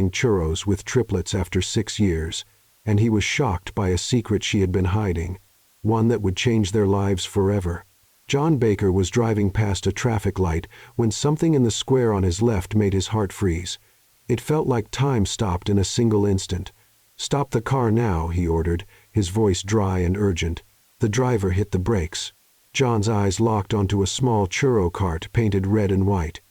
selling churros with Triplets after 6 years, and he was shocked by a secret she had been hiding, one that would change their lives forever. John Baker was driving past a traffic light when something in the square on his left made his heart freeze. It felt like time stopped in a single instant. "Stop the car now," he ordered, his voice dry and urgent. The driver hit the brakes. John's eyes locked onto a small churro cart painted red and white.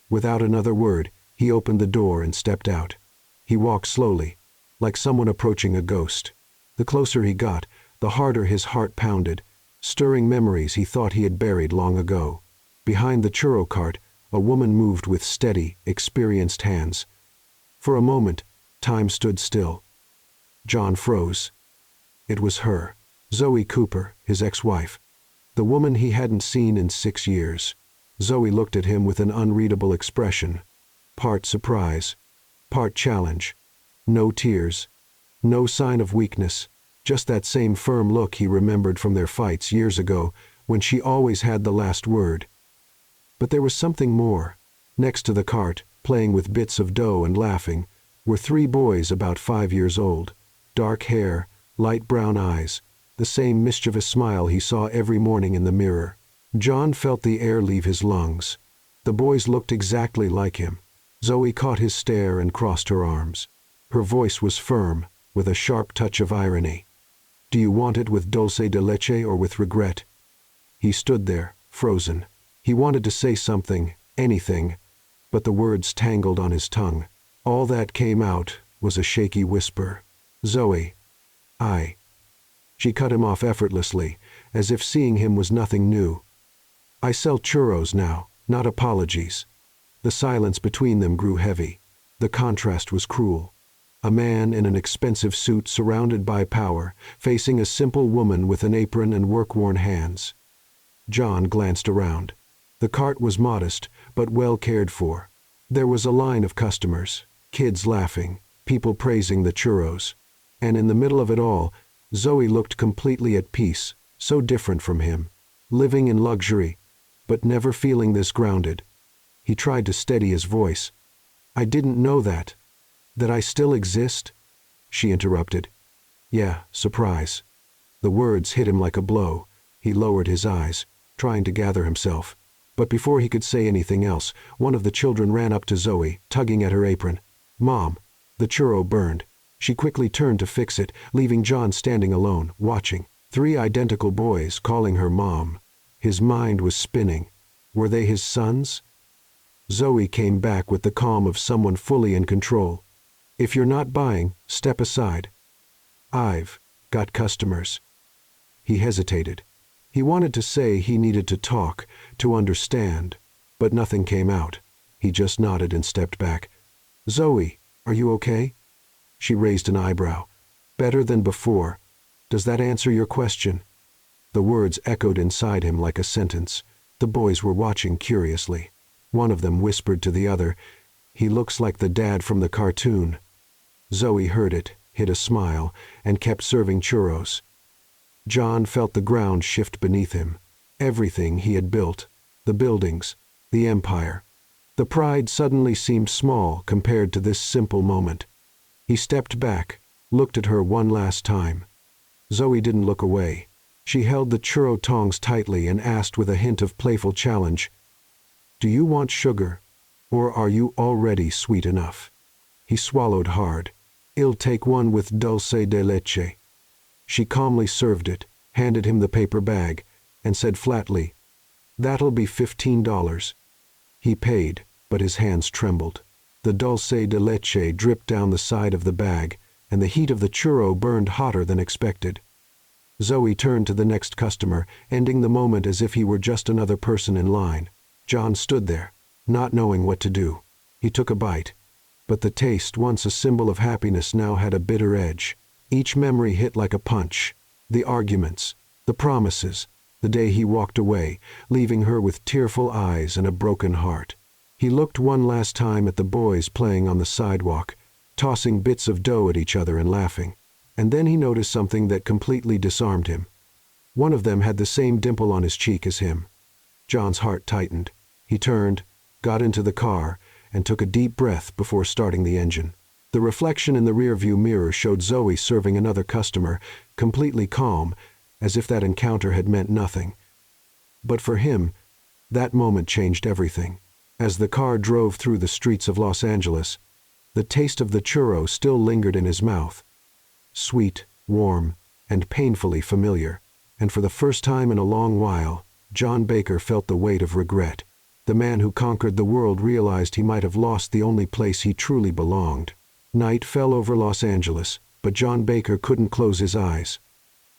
Without another word, he opened the door and stepped out. He walked slowly, like someone approaching a ghost. The closer he got, the harder his heart pounded, stirring memories he thought he had buried long ago. Behind the churro cart, a woman moved with steady, experienced hands. For a moment, time stood still. John froze. It was her, Zoe Cooper, his ex-wife. The woman he hadn't seen in 6 years. Zoe looked at him with an unreadable expression. Part surprise, part challenge. No tears, no sign of weakness, just that same firm look he remembered from their fights years ago when she always had the last word. But there was something more. Next to the cart, playing with bits of dough and laughing, were 3 boys about 5 years old. Dark hair, light brown eyes, the same mischievous smile he saw every morning in the mirror. John felt the air leave his lungs. The boys looked exactly like him. Zoe caught his stare and crossed her arms. Her voice was firm, with a sharp touch of irony. "Do you want it with dulce de leche or with regret?" He stood there, frozen. He wanted to say something, anything, but the words tangled on his tongue. All that came out was a shaky whisper. "Zoe, I." She cut him off effortlessly, as if seeing him was nothing new. "I sell churros now, not apologies." The silence between them grew heavy. The contrast was cruel. A man in an expensive suit surrounded by power, facing a simple woman with an apron and work-worn hands. John glanced around. The cart was modest, but well cared for. There was a line of customers, kids laughing, people praising the churros. And in the middle of it all, Zoe looked completely at peace, so different from him, living in luxury, but never feeling this grounded. He tried to steady his voice. "I didn't know that I still exist?" She interrupted. "Yeah, surprise." The words hit him like a blow. He lowered his eyes, trying to gather himself. But before he could say anything else, one of the children ran up to Zoe, tugging at her apron. "Mom." The churro burned. She quickly turned to fix it, leaving John standing alone, watching. 3 identical boys calling her Mom. His mind was spinning. Were they his sons? Zoe came back with the calm of someone fully in control. "If you're not buying, step aside. I've got customers." He hesitated. He wanted to say he needed to talk, to understand, but nothing came out. He just nodded and stepped back. "Zoe, are you okay?" She raised an eyebrow. "Better than before. Does that answer your question?" The words echoed inside him like a sentence. The boys were watching curiously. One of them whispered to the other, "He looks like the dad from the cartoon." Zoe heard it, hid a smile, and kept serving churros. John felt the ground shift beneath him. Everything he had built, the buildings, the empire, the pride suddenly seemed small compared to this simple moment. He stepped back, looked at her one last time. Zoe didn't look away. She held the churro tongs tightly and asked with a hint of playful challenge, "Do you want sugar, or are you already sweet enough?" He swallowed hard. "I'll take one with dulce de leche." She calmly served it, handed him the paper bag, and said flatly, "That'll be $15. He paid, but his hands trembled. The dulce de leche dripped down the side of the bag, and the heat of the churro burned hotter than expected. Zoe turned to the next customer, ending the moment as if he were just another person in line. John stood there, not knowing what to do. He took a bite, but the taste, once a symbol of happiness, now had a bitter edge. Each memory hit like a punch. The arguments, the promises, the day he walked away, leaving her with tearful eyes and a broken heart. He looked one last time at the boys playing on the sidewalk, tossing bits of dough at each other and laughing. And then he noticed something that completely disarmed him. One of them had the same dimple on his cheek as him. John's heart tightened. He turned, got into the car, and took a deep breath before starting the engine. The reflection in the rearview mirror showed Zoe serving another customer, completely calm, as if that encounter had meant nothing. But for him, that moment changed everything. As the car drove through the streets of Los Angeles, the taste of the churro still lingered in his mouth. Sweet, warm, and painfully familiar. And for the first time in a long while, John Baker felt the weight of regret. The man who conquered the world realized he might have lost the only place he truly belonged. Night fell over Los Angeles, but John Baker couldn't close his eyes.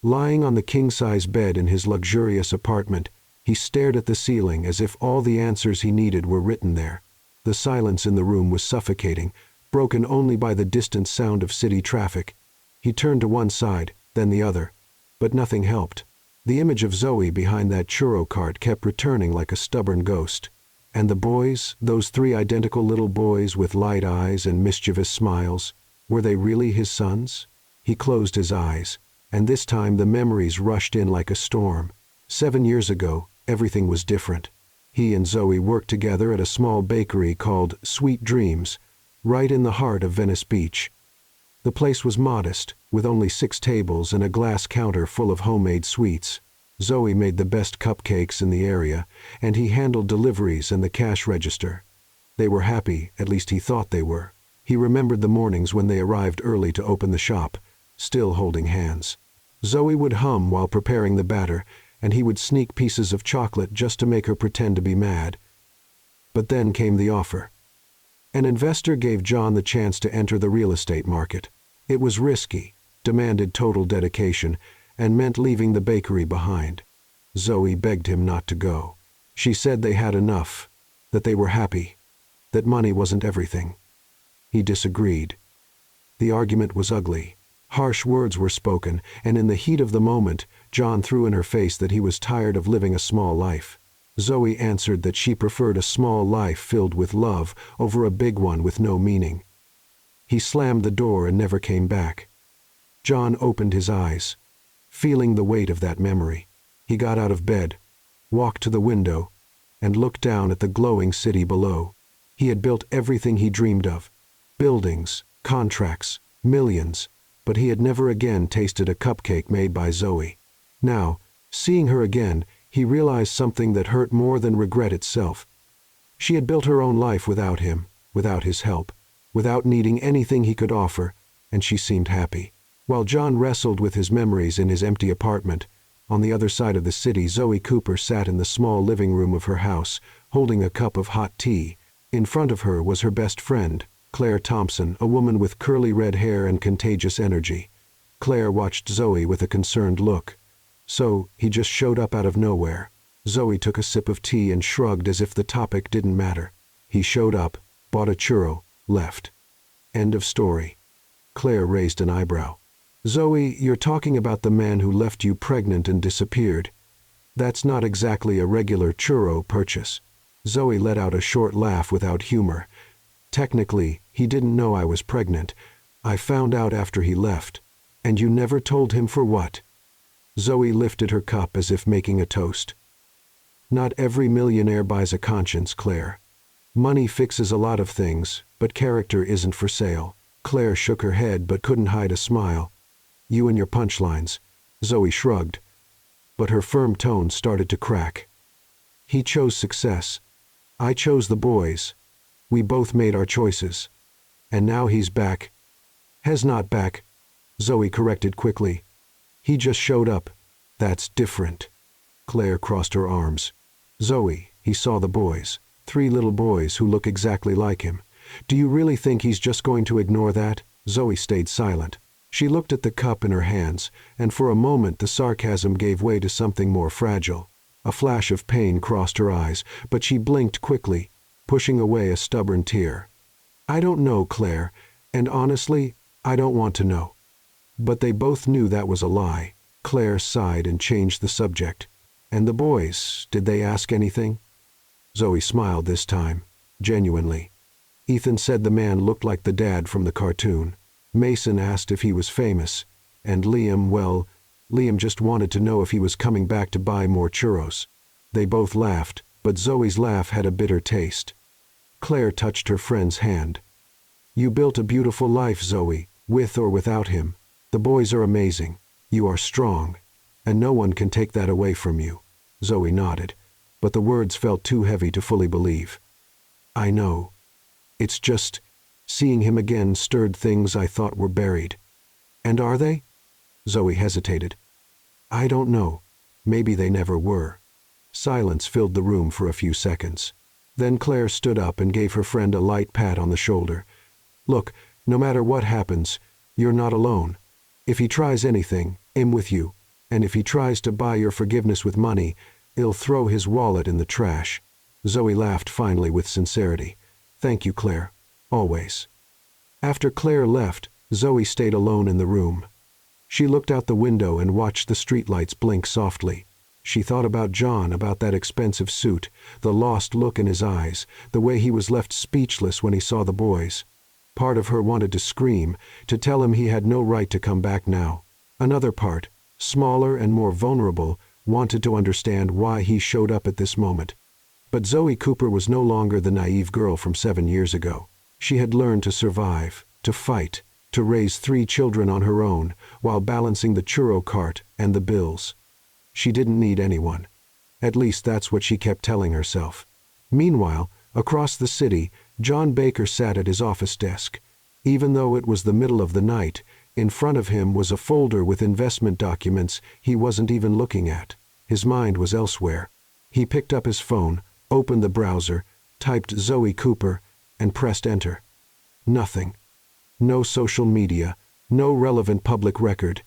Lying on the king-size bed in his luxurious apartment, he stared at the ceiling as if all the answers he needed were written there. The silence in the room was suffocating, broken only by the distant sound of city traffic. He turned to one side, then the other, but nothing helped. The image of Zoe behind that churro cart kept returning like a stubborn ghost. And the boys, those 3 identical little boys with light eyes and mischievous smiles, were they really his sons? He closed his eyes, and this time the memories rushed in like a storm. 7 years ago, everything was different. He and Zoe worked together at a small bakery called Sweet Dreams, right in the heart of Venice Beach. The place was modest, with only 6 tables and a glass counter full of homemade sweets. Zoe made the best cupcakes in the area, and he handled deliveries and the cash register. They were happy, at least he thought they were. He remembered the mornings when they arrived early to open the shop, still holding hands. Zoe would hum while preparing the batter, and he would sneak pieces of chocolate just to make her pretend to be mad. But then came the offer. An investor gave John the chance to enter the real estate market. It was risky, demanded total dedication, and meant leaving the bakery behind. Zoe begged him not to go. She said they had enough, that they were happy, that money wasn't everything. He disagreed. The argument was ugly. Harsh words were spoken, and in the heat of the moment, John threw in her face that he was tired of living a small life. Zoe answered that she preferred a small life filled with love over a big one with no meaning. He slammed the door and never came back. John opened his eyes, feeling the weight of that memory. He got out of bed, walked to the window, and looked down at the glowing city below. He had built everything he dreamed of. Buildings, contracts, millions, but he had never again tasted a cupcake made by Zoe. Now, seeing her again, he realized something that hurt more than regret itself. She had built her own life without him, without his help, without needing anything he could offer, and she seemed happy. While John wrestled with his memories in his empty apartment, on the other side of the city, Zoe Cooper sat in the small living room of her house, holding a cup of hot tea. In front of her was her best friend, Claire Thompson, a woman with curly red hair and contagious energy. Claire watched Zoe with a concerned look. So, he just showed up out of nowhere. Zoe took a sip of tea and shrugged as if the topic didn't matter. He showed up, bought a churro, left. End of story. Claire raised an eyebrow. Zoe, you're talking about the man who left you pregnant and disappeared. That's not exactly a regular churro purchase. Zoe let out a short laugh without humor. Technically, he didn't know I was pregnant. I found out after he left. And you never told him for what? Zoe lifted her cup as if making a toast. Not every millionaire buys a conscience, Claire. Money fixes a lot of things, but character isn't for sale. Claire shook her head but couldn't hide a smile. You and your punchlines. Zoe shrugged, but her firm tone started to crack. He chose success. I chose the boys. We both made our choices. And now he's back. Has not back, Zoe corrected quickly. He just showed up. That's different. Claire crossed her arms. Zoe, he saw the boys. 3 little boys who look exactly like him. Do you really think he's just going to ignore that? Zoe stayed silent. She looked at the cup in her hands, and for a moment the sarcasm gave way to something more fragile. A flash of pain crossed her eyes, but she blinked quickly, pushing away a stubborn tear. I don't know, Claire, and honestly, I don't want to know. But they both knew that was a lie. Claire sighed and changed the subject. And the boys, did they ask anything? Zoe smiled this time, genuinely. Ethan said the man looked like the dad from the cartoon. Mason asked if he was famous, and Liam, well, Liam just wanted to know if he was coming back to buy more churros. They both laughed, but Zoe's laugh had a bitter taste. Claire touched her friend's hand. You built a beautiful life, Zoe, with or without him. The boys are amazing. You are strong. And no one can take that away from you. Zoe nodded, but the words felt too heavy to fully believe. I know. It's just, seeing him again stirred things I thought were buried. And are they? Zoe hesitated. I don't know. Maybe they never were. Silence filled the room for a few seconds. Then Claire stood up and gave her friend a light pat on the shoulder. Look, no matter what happens, you're not alone. If he tries anything, I'm with you. And if he tries to buy your forgiveness with money, he'll throw his wallet in the trash. Zoe laughed finally with sincerity. Thank you, Claire. Always. After Claire left, Zoe stayed alone in the room. She looked out the window and watched the streetlights blink softly. She thought about John, about that expensive suit, the lost look in his eyes, the way he was left speechless when he saw the boys. Part of her wanted to scream, to tell him he had no right to come back now. Another part, smaller and more vulnerable, wanted to understand why he showed up at this moment. But Zoe Cooper was no longer the naive girl from 7 years ago. She had learned to survive, to fight, to raise 3 children on her own, while balancing the churro cart and the bills. She didn't need anyone. At least that's what she kept telling herself. Meanwhile, across the city, John Baker sat at his office desk. Even though it was the middle of the night, in front of him was a folder with investment documents he wasn't even looking at. His mind was elsewhere. He picked up his phone, opened the browser, typed Zoe Cooper, and pressed enter. Nothing. No social media, no relevant public record.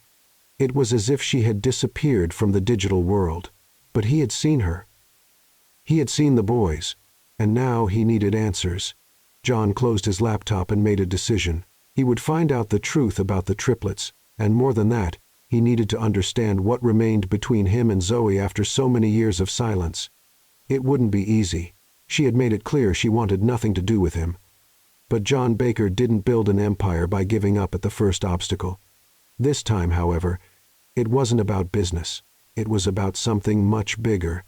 It was as if she had disappeared from the digital world. But he had seen her. He had seen the boys, and now he needed answers. John closed his laptop and made a decision. He would find out the truth about the triplets, and more than that, he needed to understand what remained between him and Zoe after so many years of silence. It wouldn't be easy. She had made it clear she wanted nothing to do with him. But John Baker didn't build an empire by giving up at the first obstacle. This time, however, it wasn't about business. It was about something much bigger,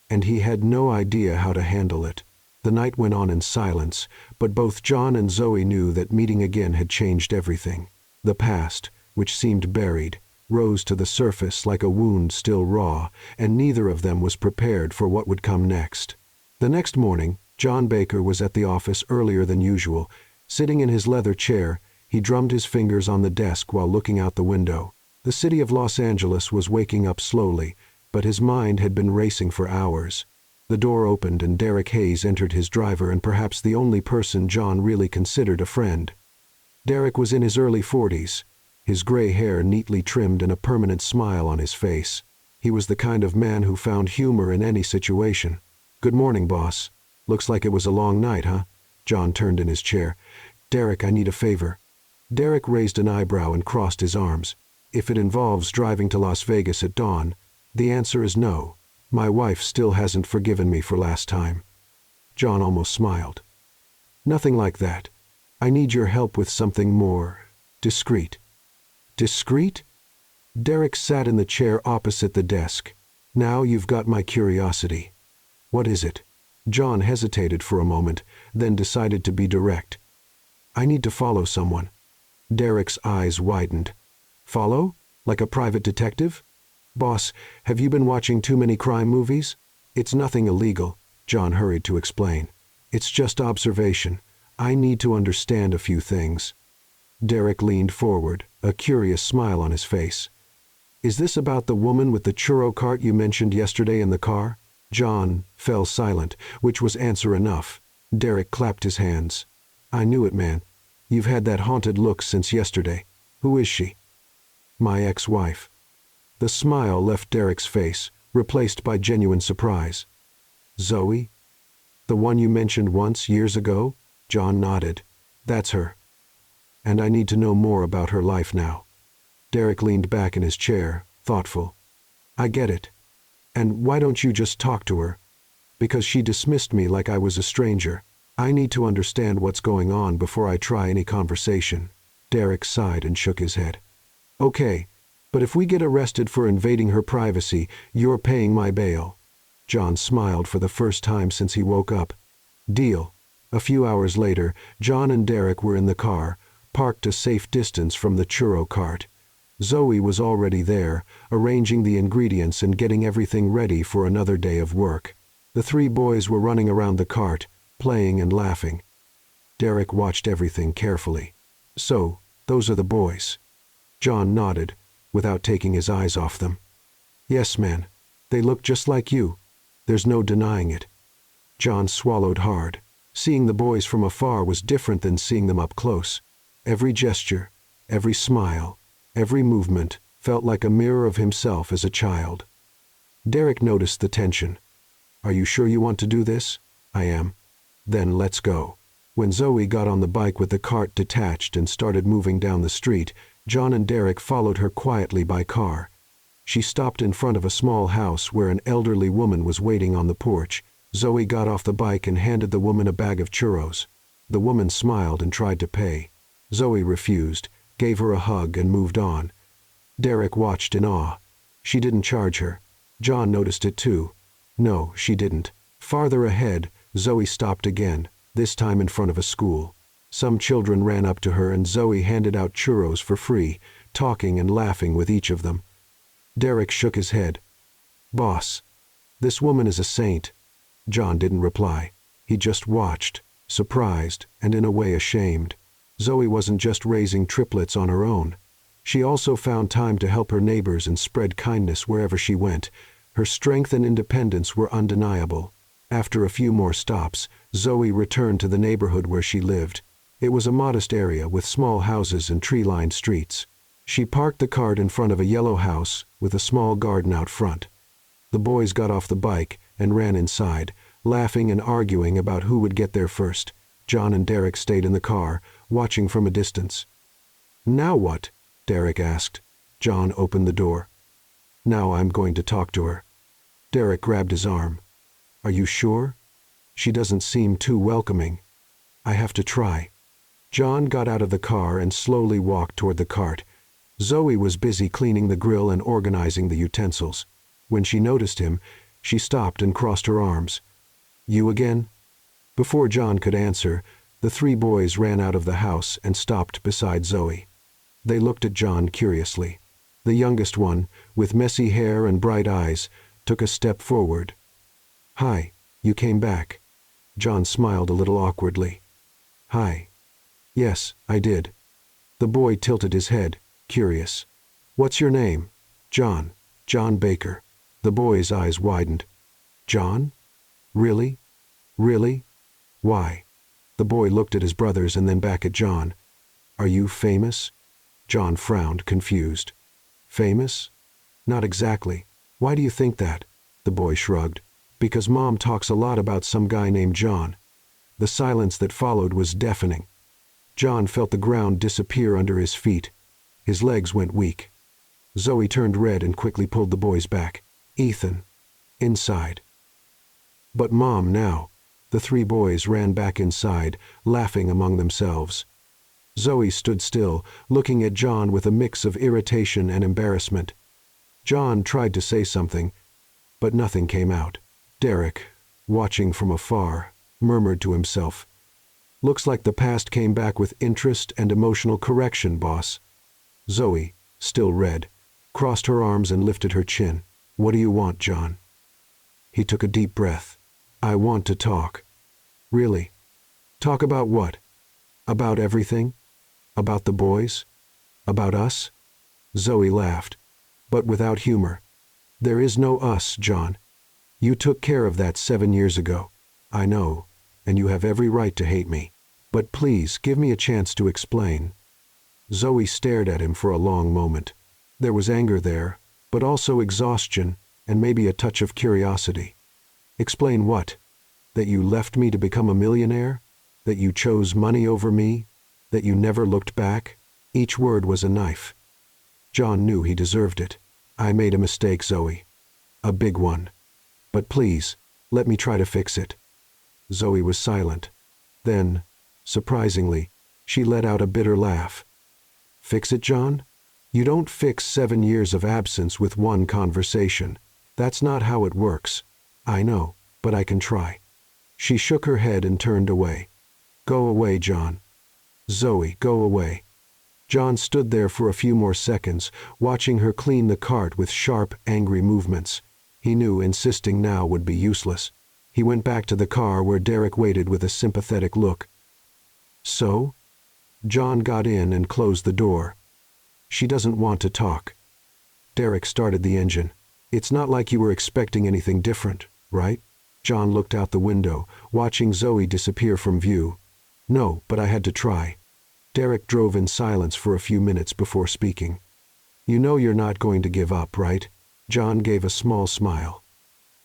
and he had no idea how to handle it. The night went on in silence, but both John and Zoe knew that meeting again had changed everything. The past, which seemed buried, rose to the surface like a wound still raw, and neither of them was prepared for what would come next. The next morning, John Baker was at the office earlier than usual. Sitting in his leather chair, he drummed his fingers on the desk while looking out the window. The city of Los Angeles was waking up slowly, but his mind had been racing for hours. The door opened and Derek Hayes entered, his driver and perhaps the only person John really considered a friend. Derek was in his early 40s, his gray hair neatly trimmed and a permanent smile on his face. He was the kind of man who found humor in any situation. "Good morning, boss. Looks like it was a long night, huh?" John turned in his chair. "Derek, I need a favor." Derek raised an eyebrow and crossed his arms. "If it involves driving to Las Vegas at dawn, the answer is no. My wife still hasn't forgiven me for last time." John almost smiled. "Nothing like that. I need your help with something more discreet." "Discreet?" Derek sat in the chair opposite the desk. "Now you've got my curiosity. What is it?" John hesitated for a moment, then decided to be direct. "I need to follow someone." Derek's eyes widened. "Follow? Like a private detective?" "Boss, have you been watching too many crime movies?" "It's nothing illegal," John hurried to explain. "It's just observation. I need to understand a few things." Derek leaned forward, a curious smile on his face. "Is this about the woman with the churro cart you mentioned yesterday in the car?" John fell silent, which was answer enough. Derek clapped his hands. "I knew it, man. You've had that haunted look since yesterday. Who is she?" "My ex-wife." The smile left Derek's face, replaced by genuine surprise. "Zoe? The one you mentioned once, years ago?" John nodded. "That's her. And I need to know more about her life now." Derek leaned back in his chair, thoughtful. "I get it. And why don't you just talk to her? Because she dismissed me like I was a stranger. I need to understand what's going on before I try any conversation." Derek sighed and shook his head. "Okay, but if we get arrested for invading her privacy, you're paying my bail." John smiled for the first time since he woke up. "Deal. A few hours later, John and Derek were in the car, parked a safe distance from the churro cart. Zoe was already there, arranging the ingredients and getting everything ready for another day of work. The three boys were running around the cart, playing and laughing. Derek watched everything carefully. "So, those are the boys." John nodded, without taking his eyes off them. "Yes, man. They look just like you. There's no denying it." John swallowed hard. Seeing the boys from afar was different than seeing them up close. Every gesture, every smile, every movement felt like a mirror of himself as a child. Derek noticed the tension. "Are you sure you want to do this?" "I am." "Then let's go." When Zoe got on the bike with the cart detached and started moving down the street, John and Derek followed her quietly by car. She stopped in front of a small house where an elderly woman was waiting on the porch. Zoe got off the bike and handed the woman a bag of churros. The woman smiled and tried to pay. Zoe refused, gave her a hug and moved on. Derek watched in awe. She didn't charge her. John noticed it too. No, she didn't. Farther ahead, Zoe stopped again, this time in front of a school. Some children ran up to her and Zoe handed out churros for free, talking and laughing with each of them. Derek shook his head. "Boss, this woman is a saint." John didn't reply. He just watched, surprised and in a way ashamed. Zoe wasn't just raising triplets on her own. She also found time to help her neighbors and spread kindness wherever she went. Her strength and independence were undeniable. After a few more stops, Zoe returned to the neighborhood where she lived. It was a modest area with small houses and tree-lined streets. She parked the cart in front of a yellow house with a small garden out front. The boys got off the bike and ran inside, laughing and arguing about who would get there first. John and Derek stayed in the car, watching from a distance. "Now what?" Derek asked. John opened the door. "Now I'm going to talk to her." Derek grabbed his arm. "Are you sure? She doesn't seem too welcoming." "I have to try." John got out of the car and slowly walked toward the cart. Zoe was busy cleaning the grill and organizing the utensils. When she noticed him, she stopped and crossed her arms. "You again?" Before John could answer, the three boys ran out of the house and stopped beside Zoe. They looked at John curiously. The youngest one, with messy hair and bright eyes, took a step forward. "Hi, you came back." John smiled a little awkwardly. "Hi." "Yes, I did." The boy tilted his head, curious. "What's your name?" "John. John Baker." The boy's eyes widened. "John? Really? Really? Why?" The boy looked at his brothers and then back at John. "Are you famous?" John frowned, confused. "Famous? Not exactly. Why do you think that?" The boy shrugged. "Because Mom talks a lot about some guy named John." The silence that followed was deafening. John felt the ground disappear under his feet. His legs went weak. Zoe turned red and quickly pulled the boys back. "Ethan. Inside." "But Mom, now." The three boys ran back inside, laughing among themselves. Zoe stood still, looking at John with a mix of irritation and embarrassment. John tried to say something, but nothing came out. Derek, watching from afar, murmured to himself, "Looks like the past came back with interest and emotional correction, boss." Zoe, still red, crossed her arms and lifted her chin. "What do you want, John?" He took a deep breath. "I want to talk." "Really? Talk about what? About everything? About the boys? About us?" Zoe laughed, but without humor. "There is no us, John. You took care of that 7 years ago. I know, and you have every right to hate me. But please, give me a chance to explain." Zoe stared at him for a long moment. There was anger there, but also exhaustion and maybe a touch of curiosity. "Explain what? That you left me to become a millionaire? That you chose money over me? That you never looked back?" Each word was a knife. John knew he deserved it. "I made a mistake, Zoe. A big one. But please, let me try to fix it." Zoe was silent. Then, surprisingly, she let out a bitter laugh. "Fix it, John? You don't fix 7 years of absence with one conversation. That's not how it works. I know, but I can try." She shook her head and turned away. Go away, John. Zoe, go away. John stood there for a few more seconds, watching her clean the cart with sharp, angry movements. He knew insisting now would be useless. He went back to the car where Derek waited with a sympathetic look. So? John got in and closed the door. She doesn't want to talk. Derek started the engine. It's not like you were expecting anything different, right? John looked out the window, watching Zoe disappear from view. No, but I had to try. Derek drove in silence for a few minutes before speaking. You know you're not going to give up, right? John gave a small smile.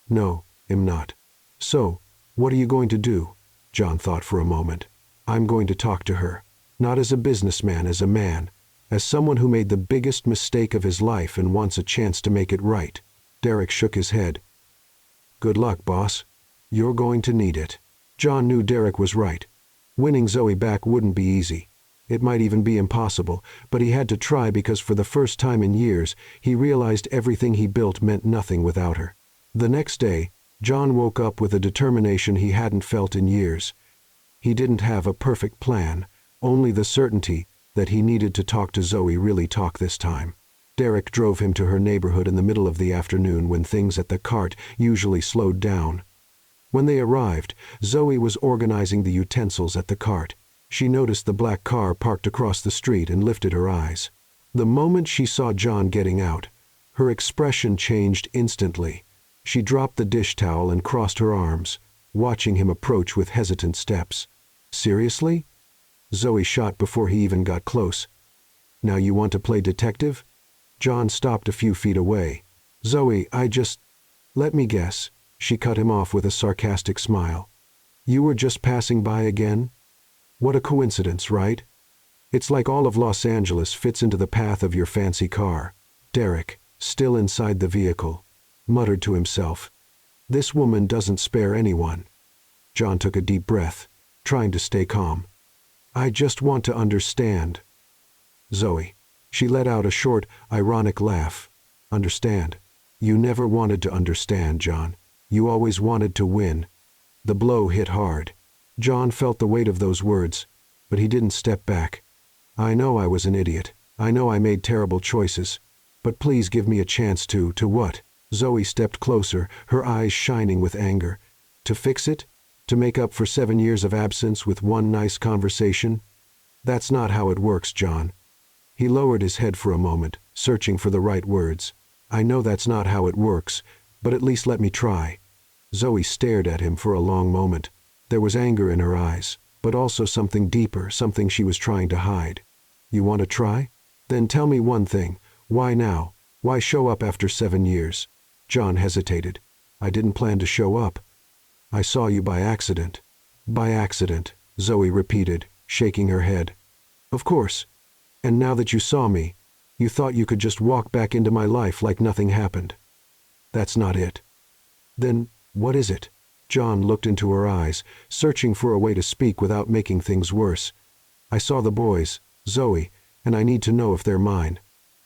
No, I'm not. So, what are you going to do? John thought for a moment. I'm going to talk to her. Not as a businessman, as a man. As someone who made the biggest mistake of his life and wants a chance to make it right. Derek shook his head. Good luck, boss. You're going to need it. John knew Derek was right. Winning Zoe back wouldn't be easy. It might even be impossible, but he had to try because for the first time in years, he realized everything he built meant nothing without her. The next day, John woke up with a determination he hadn't felt in years. He didn't have a perfect plan, only the certainty that he needed to talk to Zoe, really talk this time. Derek drove him to her neighborhood in the middle of the afternoon when things at the cart usually slowed down. When they arrived, Zoe was organizing the utensils at the cart. She noticed the black car parked across the street and lifted her eyes. The moment she saw John getting out, her expression changed instantly. She dropped the dish towel and crossed her arms, watching him approach with hesitant steps. Seriously? Zoe shot before he even got close. Now you want to play detective? John stopped a few feet away. Zoe, let me guess. She cut him off with a sarcastic smile. You were just passing by again? What a coincidence, right? It's like all of Los Angeles fits into the path of your fancy car. Derek, still inside the vehicle, muttered to himself. This woman doesn't spare anyone. John took a deep breath, trying to stay calm. I just want to understand. Zoe. She let out a short, ironic laugh. Understand. You never wanted to understand, John. You always wanted to win. The blow hit hard. John felt the weight of those words, but he didn't step back. I know I was an idiot. I know I made terrible choices. But please give me a chance to what? Zoe stepped closer, her eyes shining with anger. To fix it? To make up for 7 years of absence with one nice conversation? That's not how it works, John. He lowered his head for a moment, searching for the right words. I know that's not how it works, but at least let me try. Zoe stared at him for a long moment. There was anger in her eyes, but also something deeper, something she was trying to hide. You want to try? Then tell me one thing. Why now? Why show up after 7 years? John hesitated. I didn't plan to show up. I saw you by accident. By accident, Zoe repeated, shaking her head. Of course. And now that you saw me, you thought you could just walk back into my life like nothing happened. That's not it. Then what is it? John looked into her eyes, searching for a way to speak without making things worse. I saw the boys, Zoe, and I need to know if they're mine.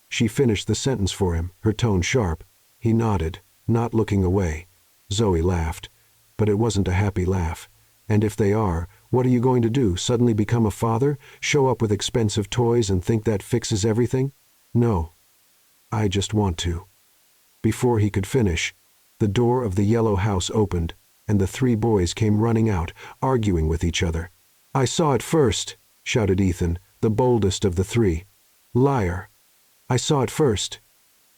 She finished the sentence for him, her tone sharp. He nodded, not looking away. Zoe laughed, but it wasn't a happy laugh. And if they are, what are you going to do, suddenly become a father, show up with expensive toys and think that fixes everything? No. I just want to. Before he could finish, the door of the yellow house opened, and the 3 boys came running out, arguing with each other. I saw it first, shouted Ethan, the boldest of the 3. Liar. I saw it first.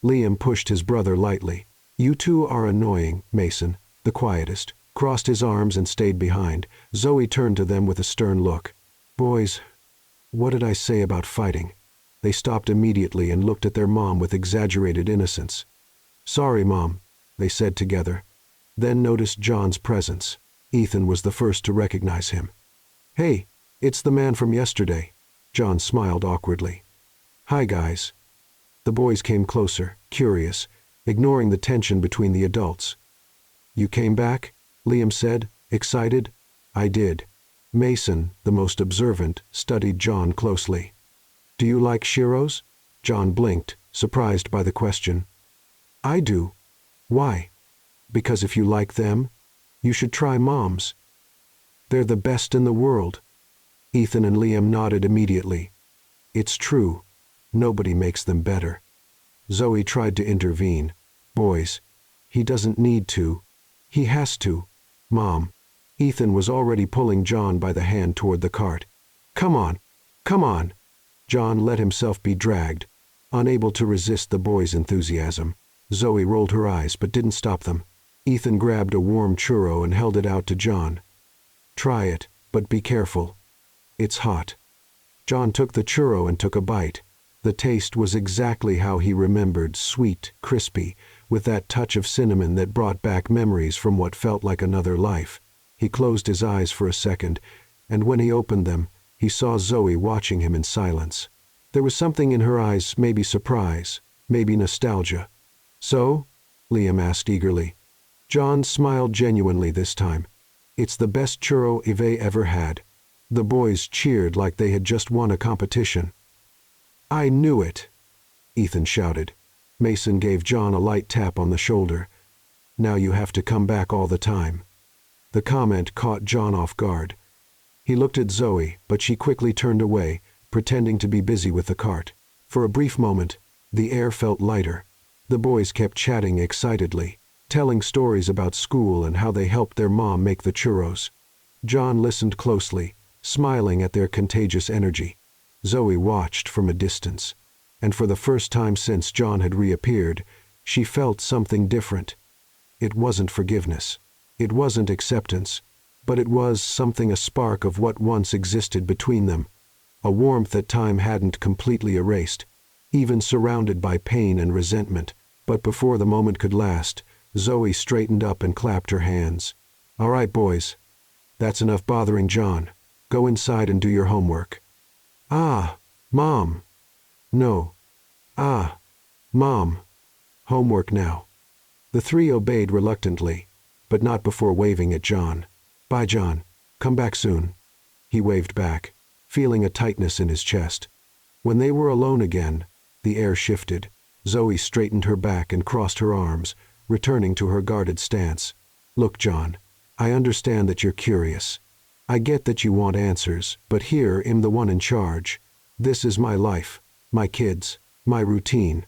Liam pushed his brother lightly. You two are annoying, Mason, the quietest, crossed his arms and stayed behind. Zoe turned to them with a stern look. Boys, what did I say about fighting? They stopped immediately and looked at their mom with exaggerated innocence. Sorry, Mom, they said together. Then noticed John's presence. Ethan was the first to recognize him. Hey, it's the man from yesterday. John smiled awkwardly. Hi, guys. The boys came closer, curious, ignoring the tension between the adults. You came back? Liam said, excited. I did. Mason, the most observant, studied John closely. Do you like Shiros? John blinked, surprised by the question. I do. Why? Because if you like them, you should try Mom's. They're the best in the world. Ethan and Liam nodded immediately. It's true. Nobody makes them better. Zoe tried to intervene. Boys, he doesn't need to. He has to. Mom. Ethan was already pulling John by the hand toward the cart. Come on. Come on. John let himself be dragged, unable to resist the boys' enthusiasm. Zoe rolled her eyes but didn't stop them. Ethan grabbed a warm churro and held it out to John. Try it, but be careful. It's hot. John took the churro and took a bite. The taste was exactly how he remembered, sweet, crispy, with that touch of cinnamon that brought back memories from what felt like another life. He closed his eyes for a second, and when he opened them, he saw Zoe watching him in silence. There was something in her eyes, maybe surprise, maybe nostalgia. So? Liam asked eagerly. John smiled genuinely this time. It's the best churro Eve ever had. The boys cheered like they had just won a competition. I knew it, Ethan shouted. Mason gave John a light tap on the shoulder. Now you have to come back all the time. The comment caught John off guard. He looked at Zoe, but she quickly turned away, pretending to be busy with the cart. For a brief moment, the air felt lighter. The boys kept chatting excitedly, telling stories about school and how they helped their mom make the churros. John listened closely, smiling at their contagious energy. Zoe watched from a distance, and for the first time since John had reappeared, she felt something different. It wasn't forgiveness. It wasn't acceptance, but it was something, a spark of what once existed between them, a warmth that time hadn't completely erased, even surrounded by pain and resentment. But before the moment could last, Zoe straightened up and clapped her hands. All right, boys. That's enough bothering John. Go inside and do your homework. Ah, Mom. No. Ah, Mom. Homework now. The three obeyed reluctantly, but not before waving at John. Bye, John. Come back soon. He waved back, feeling a tightness in his chest. When they were alone again, the air shifted. Zoe straightened her back and crossed her arms, returning to her guarded stance. Look, John, I understand that you're curious. I get that you want answers, but here I'm the one in charge. This is my life, my kids, my routine.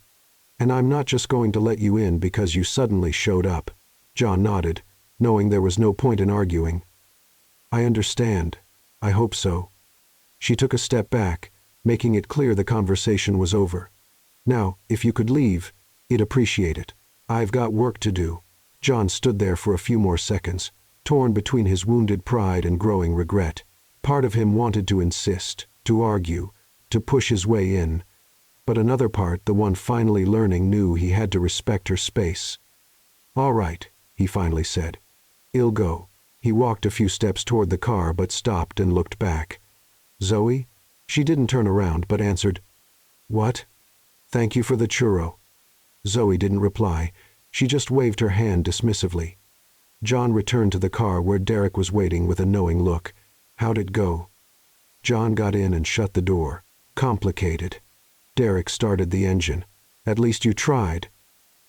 And I'm not just going to let you in because you suddenly showed up. John nodded, knowing there was no point in arguing. I understand. I hope so. She took a step back, making it clear the conversation was over. Now, if you could leave, I'd appreciate it. I've got work to do. John stood there for a few more seconds, torn between his wounded pride and growing regret. Part of him wanted to insist, to argue, to push his way in, but another part, the one finally learning, knew he had to respect her space. All right, he finally said. I'll go. He walked a few steps toward the car but stopped and looked back. Zoe? She didn't turn around but answered, What? Thank you for the churro. Zoe didn't reply. She just waved her hand dismissively. John returned to the car where Derek was waiting with a knowing look. How'd it go? John got in and shut the door. Complicated. Derek started the engine. At least you tried.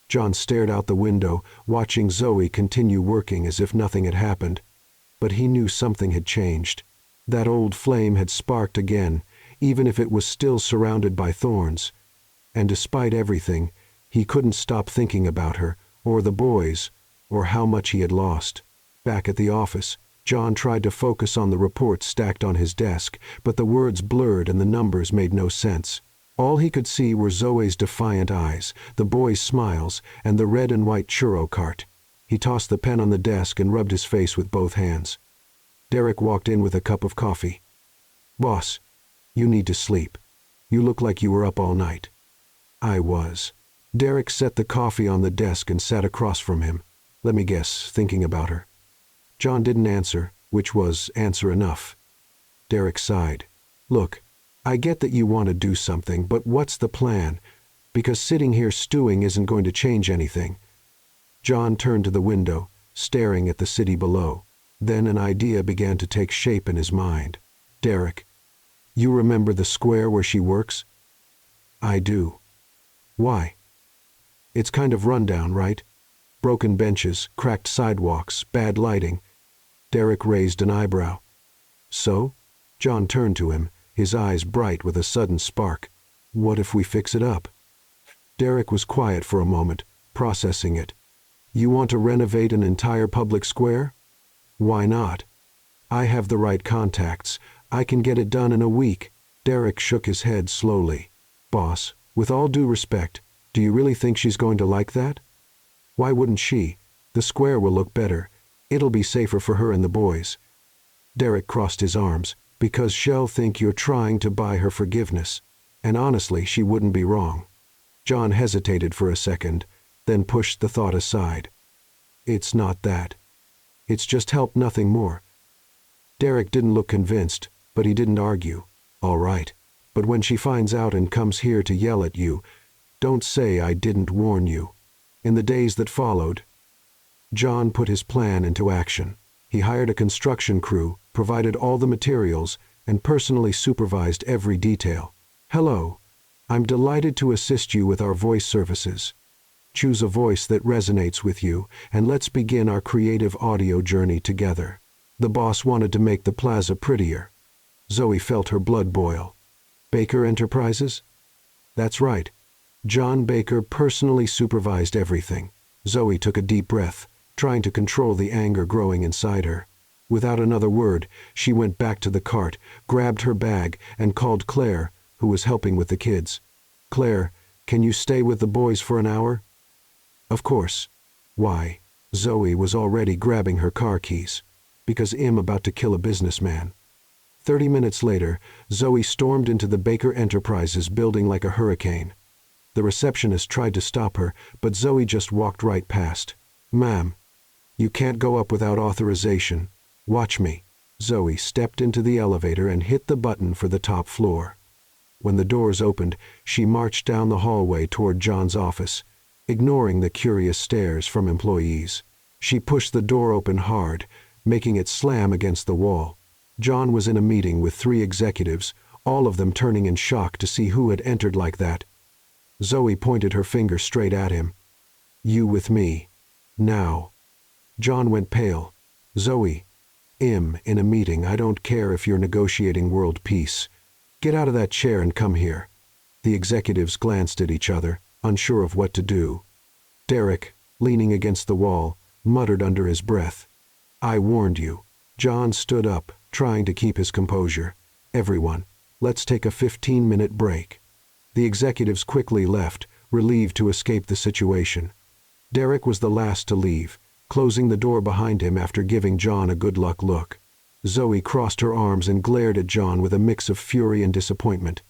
John stared out the window, watching Zoe continue working as if nothing had happened. But he knew something had changed. That old flame had sparked again, even if it was still surrounded by thorns. And despite everything, he couldn't stop thinking about her, or the boys, or how much he had lost. Back at the office, John tried to focus on the reports stacked on his desk, but the words blurred and the numbers made no sense. All he could see were Zoe's defiant eyes, the boys' smiles, and the red and white churro cart. He tossed the pen on the desk and rubbed his face with both hands. Derek walked in with a cup of coffee. Boss, you need to sleep. You look like you were up all night. I was. Derek set the coffee on the desk and sat across from him. Let me guess, thinking about her. John didn't answer, which was answer enough. Derek sighed. Look, I get that you want to do something, but what's the plan? Because sitting here stewing isn't going to change anything. John turned to the window, staring at the city below. Then an idea began to take shape in his mind. Derek, you remember the square where she works? I do. Why? It's kind of rundown, right? Broken benches, cracked sidewalks, bad lighting. Derek raised an eyebrow. So? John turned to him, his eyes bright with a sudden spark. What if we fix it up? Derek was quiet for a moment, processing it. You want to renovate an entire public square? Why not? I have the right contacts. I can get it done in a week. Derek shook his head slowly. Boss, with all due respect, do you really think she's going to like that? Why wouldn't she? The square will look better. It'll be safer for her and the boys. Derek crossed his arms. Because she'll think you're trying to buy her forgiveness. And honestly, she wouldn't be wrong. John hesitated for a second, then pushed the thought aside. It's not that. It's just help, nothing more. Derek didn't look convinced, but he didn't argue. All right, but when she finds out and comes here to yell at you, don't say I didn't warn you. In the days that followed, John put his plan into action. He hired a construction crew, provided all the materials, and personally supervised every detail. Hello, I'm delighted to assist you with our voice services. Choose a voice that resonates with you, and let's begin our creative audio journey together. The boss wanted to make the plaza prettier. Zoe felt her blood boil. Baker Enterprises? That's right. John Baker personally supervised everything. Zoe took a deep breath, trying to control the anger growing inside her. Without another word, she went back to the cart, grabbed her bag, and called Claire, who was helping with the kids. Claire, can you stay with the boys for an hour? Of course. Why? Zoe was already grabbing her car keys. Because I'm about to kill a businessman. 30 minutes later, Zoe stormed into the Baker Enterprises building like a hurricane. The receptionist tried to stop her, but Zoe just walked right past. Ma'am, you can't go up without authorization. Watch me. Zoe stepped into the elevator and hit the button for the top floor. When the doors opened, she marched down the hallway toward John's office, ignoring the curious stares from employees. She pushed the door open hard, making it slam against the wall. John was in a meeting with 3 executives, all of them turning in shock to see who had entered like that. Zoe pointed her finger straight at him. You with me. Now. John went pale. Zoe, I'm in a meeting. I don't care if you're negotiating world peace. Get out of that chair and come here. The executives glanced at each other, unsure of what to do. Derek, leaning against the wall, muttered under his breath. I warned you. John stood up, trying to keep his composure. Everyone, let's take a 15-minute break. The executives quickly left, relieved to escape the situation. Derek was the last to leave, closing the door behind him after giving John a good luck look. Zoe crossed her arms and glared at John with a mix of fury and disappointment.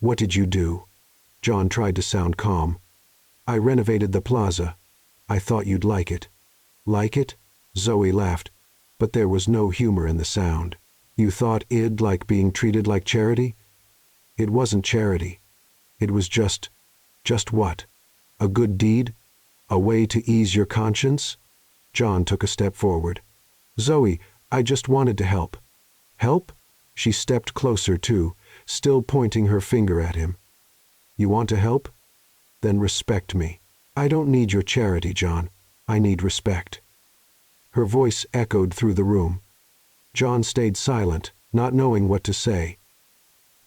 What did you do? John tried to sound calm. I renovated the plaza. I thought you'd like it. Like it? Zoe laughed, but there was no humor in the sound. You thought I'd like being treated like charity? It wasn't charity. It was just what? A good deed? A way to ease your conscience? John took a step forward. Zoe, I just wanted to help. Help? She stepped closer too, still pointing her finger at him. You want to help? Then respect me. I don't need your charity, John. I need respect. Her voice echoed through the room. John stayed silent, not knowing what to say.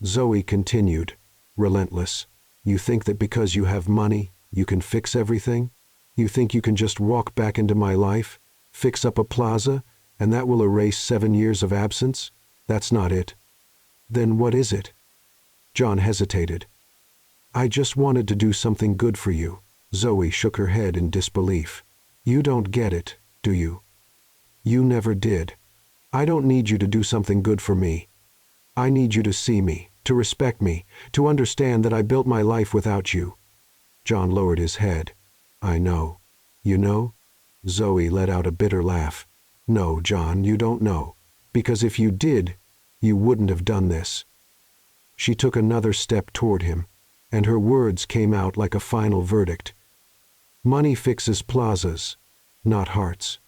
Zoe continued, relentless. You think that because you have money, you can fix everything? You think you can just walk back into my life, fix up a plaza, and that will erase 7 years of absence? That's not it. Then what is it? John hesitated. I just wanted to do something good for you. Zoe shook her head in disbelief. You don't get it, do you? You never did. I don't need you to do something good for me. I need you to see me, to respect me, to understand that I built my life without you. John lowered his head. I know. You know? Zoe let out a bitter laugh. No, John, you don't know. Because if you did, you wouldn't have done this. She took another step toward him, and her words came out like a final verdict. Money fixes plazas, not hearts.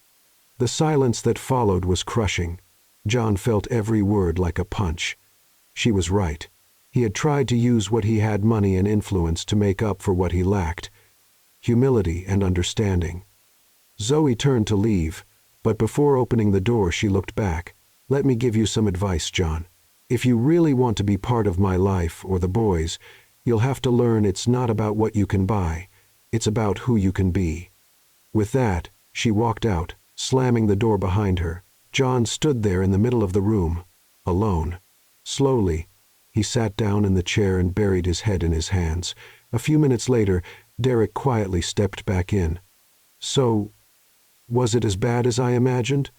The silence that followed was crushing. John felt every word like a punch. She was right. He had tried to use what he had, money and influence, to make up for what he lacked. Humility and understanding. Zoe turned to leave, but before opening the door she looked back. Let me give you some advice, John. If you really want to be part of my life or the boys, you'll have to learn it's not about what you can buy, it's about who you can be." With that, she walked out, slamming the door behind her. John stood there in the middle of the room, alone. Slowly, he sat down in the chair and buried his head in his hands. A few minutes later, Derek quietly stepped back in. "So, was it as bad as I imagined?"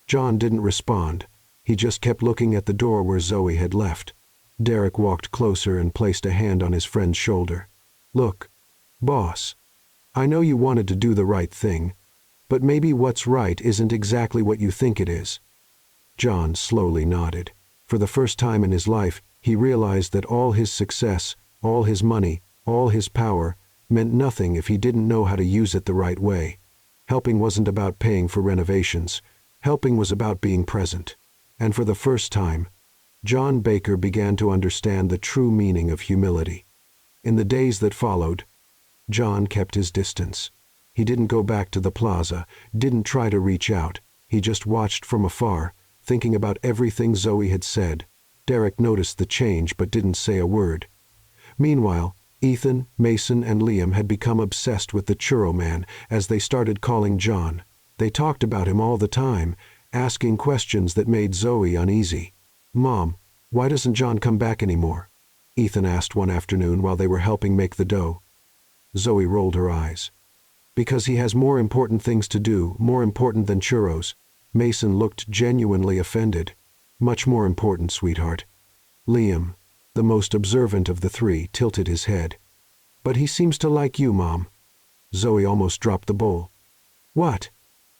John didn't respond. He just kept looking at the door where Zoe had left. Derek walked closer and placed a hand on his friend's shoulder. "Look, boss, I know you wanted to do the right thing, but maybe what's right isn't exactly what you think it is." John slowly nodded. For the first time in his life, he realized that all his success, all his money, all his power, meant nothing if he didn't know how to use it the right way. Helping wasn't about paying for renovations. Helping was about being present. And for the first time, John Baker began to understand the true meaning of humility. In the days that followed, John kept his distance. He didn't go back to the plaza, didn't try to reach out. He just watched from afar, thinking about everything Zoe had said. Derek noticed the change but didn't say a word. Meanwhile, Ethan, Mason, and Liam had become obsessed with the churro man as they started calling John. They talked about him all the time, asking questions that made Zoe uneasy. "Mom, why doesn't John come back anymore?" Ethan asked one afternoon while they were helping make the dough. Zoe rolled her eyes. "Because he has more important things to do, more important than churros." Mason looked genuinely offended. "Much more important, sweetheart." Liam, the most observant of the three, tilted his head. "But he seems to like you, Mom." Zoe almost dropped the bowl. "What?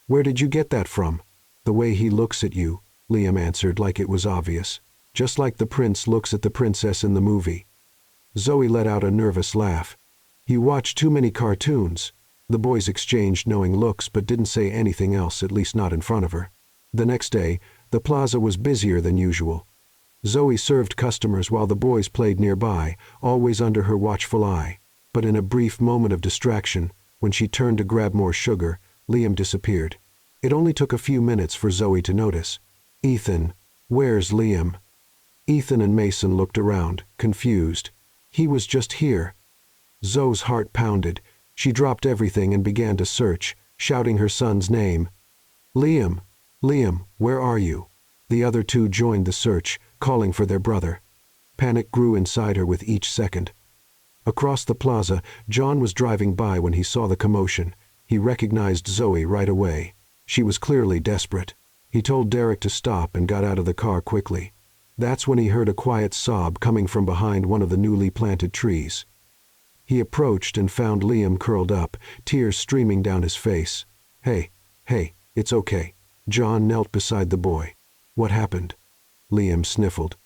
Where did you get that from?" "The way he looks at you," Liam answered like it was obvious. "Just like the prince looks at the princess in the movie." Zoe let out a nervous laugh. "You watch too many cartoons." The boys exchanged knowing looks but didn't say anything else, at least not in front of her. The next day, the plaza was busier than usual. Zoe served customers while the boys played nearby, always under her watchful eye. But in a brief moment of distraction, when she turned to grab more sugar, Liam disappeared. It only took a few minutes for Zoe to notice. "Ethan, where's Liam?" Ethan and Mason looked around, confused. "He was just here." Zoe's heart pounded. She dropped everything and began to search, shouting her son's name. "Liam! Liam, where are you?" The other two joined the search, calling for their brother. Panic grew inside her with each second. Across the plaza, John was driving by when he saw the commotion. He recognized Zoe right away. She was clearly desperate. He told Derek to stop and got out of the car quickly. That's when he heard a quiet sob coming from behind one of the newly planted trees. He approached and found Liam curled up, tears streaming down his face. Hey, it's okay." John knelt beside the boy. "What happened?" Liam sniffled.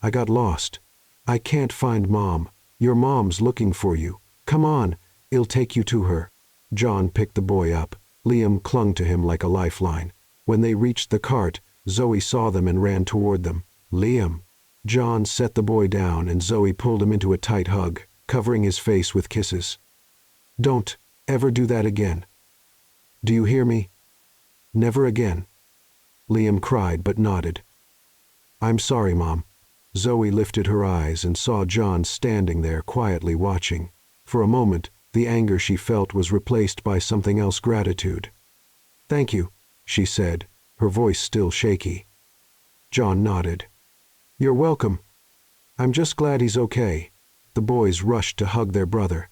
"I got lost. I can't find Mom. Your mom's looking for you. Come on, I'll take you to her." John picked the boy up. Liam clung to him like a lifeline. When they reached the cart, Zoe saw them and ran toward them. "Liam!" John set the boy down and Zoe pulled him into a tight hug, covering his face with kisses. "Don't ever do that again. Do you hear me? Never again." Liam cried but nodded. "I'm sorry, Mom." Zoe lifted her eyes and saw John standing there quietly watching. For a moment, the anger she felt was replaced by something else, gratitude. "Thank you," she said, her voice still shaky. John nodded. "You're welcome. I'm just glad he's okay." The boys rushed to hug their brother.